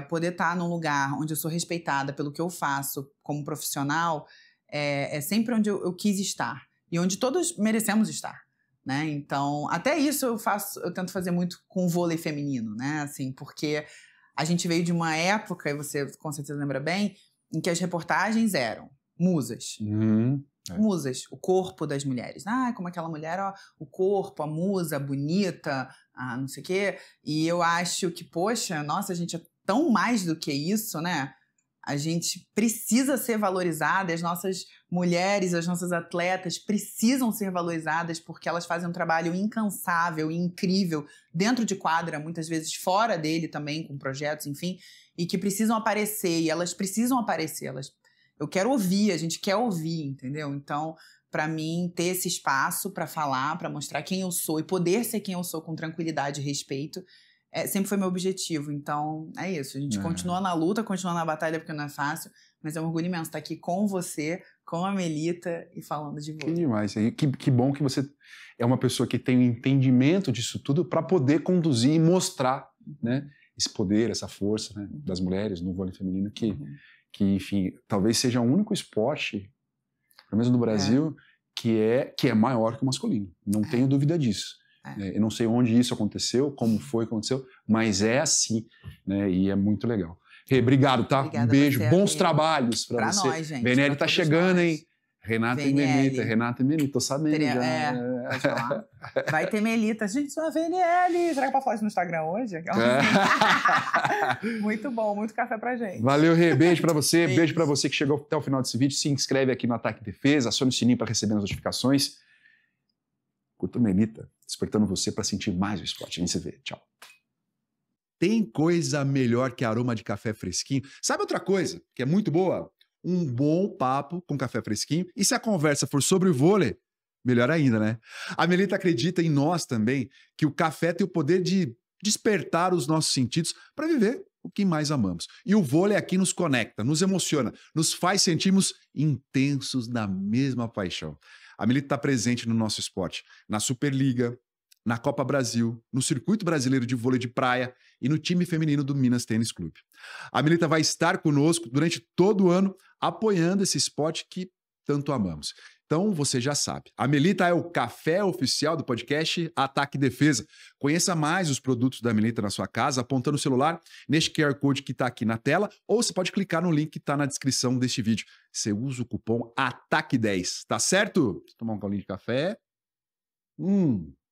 poder estar num lugar onde eu sou respeitada pelo que eu faço como profissional é sempre onde eu quis estar e onde todos merecemos estar, né? Então, até isso eu tento fazer muito com o vôlei feminino, né? Assim, porque a gente veio de uma época, e você com certeza lembra bem, em que as reportagens eram musas. Musas, o corpo das mulheres. Como aquela mulher, o corpo, a musa, bonita, não sei o quê. E eu acho que, poxa, nossa, a gente é tão mais do que isso, né? A gente precisa ser valorizada, as nossas mulheres, as nossas atletas precisam ser valorizadas porque elas fazem um trabalho incansável e incrível dentro de quadra, muitas vezes fora dele também, com projetos, enfim, e que precisam aparecer, e elas precisam aparecer. Eu quero ouvir, a gente quer ouvir, entendeu? Então, para mim ter esse espaço para falar, para mostrar quem eu sou e poder ser quem eu sou com tranquilidade e respeito, sempre foi meu objetivo. Então, é isso. A gente continua na luta, continua na batalha, porque não é fácil, mas é um orgulho imenso estar aqui com você, com a Melita e falando de você. Que demais. Que bom que você é uma pessoa que tem um entendimento disso tudo para poder conduzir e mostrar, né, esse poder, essa força, né, das mulheres no vôlei feminino, que, enfim, talvez seja o único esporte, pelo menos no Brasil, que é maior que o masculino. Não tenho dúvida disso. Eu não sei onde isso aconteceu, como foi que aconteceu, mas é assim, né, e é muito legal. Rê, obrigado, tá? Obrigada um beijo, você, bons amigo. trabalhos pra você. Nós, gente. VNL tá chegando, nós. hein? Renata VNL. e Melita, tô sabendo já. Pode falar. Vai ter Melita. Gente, sou a VNL. Será que eu posso falar isso no Instagram hoje? Muito bom, muito café pra gente. Valeu, Rê. Beijo pra você. Beijo pra você que chegou até o final desse vídeo. Se inscreve aqui no Ataque Defesa, acione o sininho pra receber as notificações. Curta Melita, despertando você pra sentir mais o esporte. A gente se vê. Tchau. Tem coisa melhor que aroma de café fresquinho? Sabe outra coisa que é muito boa? Um bom papo com café fresquinho. E se a conversa for sobre vôlei, melhor ainda, né? A Melita acredita em nós também, que o café tem o poder de despertar os nossos sentidos para viver o que mais amamos. E o vôlei aqui nos conecta, nos emociona, nos faz sentirmos intensos na mesma paixão. A Melita está presente no nosso esporte, na Superliga, na Copa Brasil, no Circuito Brasileiro de Vôlei de Praia e no time feminino do Minas Tênis Clube. A Melita vai estar conosco durante todo o ano, apoiando esse esporte que tanto amamos. Então, você já sabe. A Melita é o café oficial do podcast Ataque Defesa. Conheça mais os produtos da Melita na sua casa, apontando o celular neste QR Code que está aqui na tela, ou você pode clicar no link que está na descrição deste vídeo. Você usa o cupom ATAQUE10, tá certo? Tomar um golinho de café.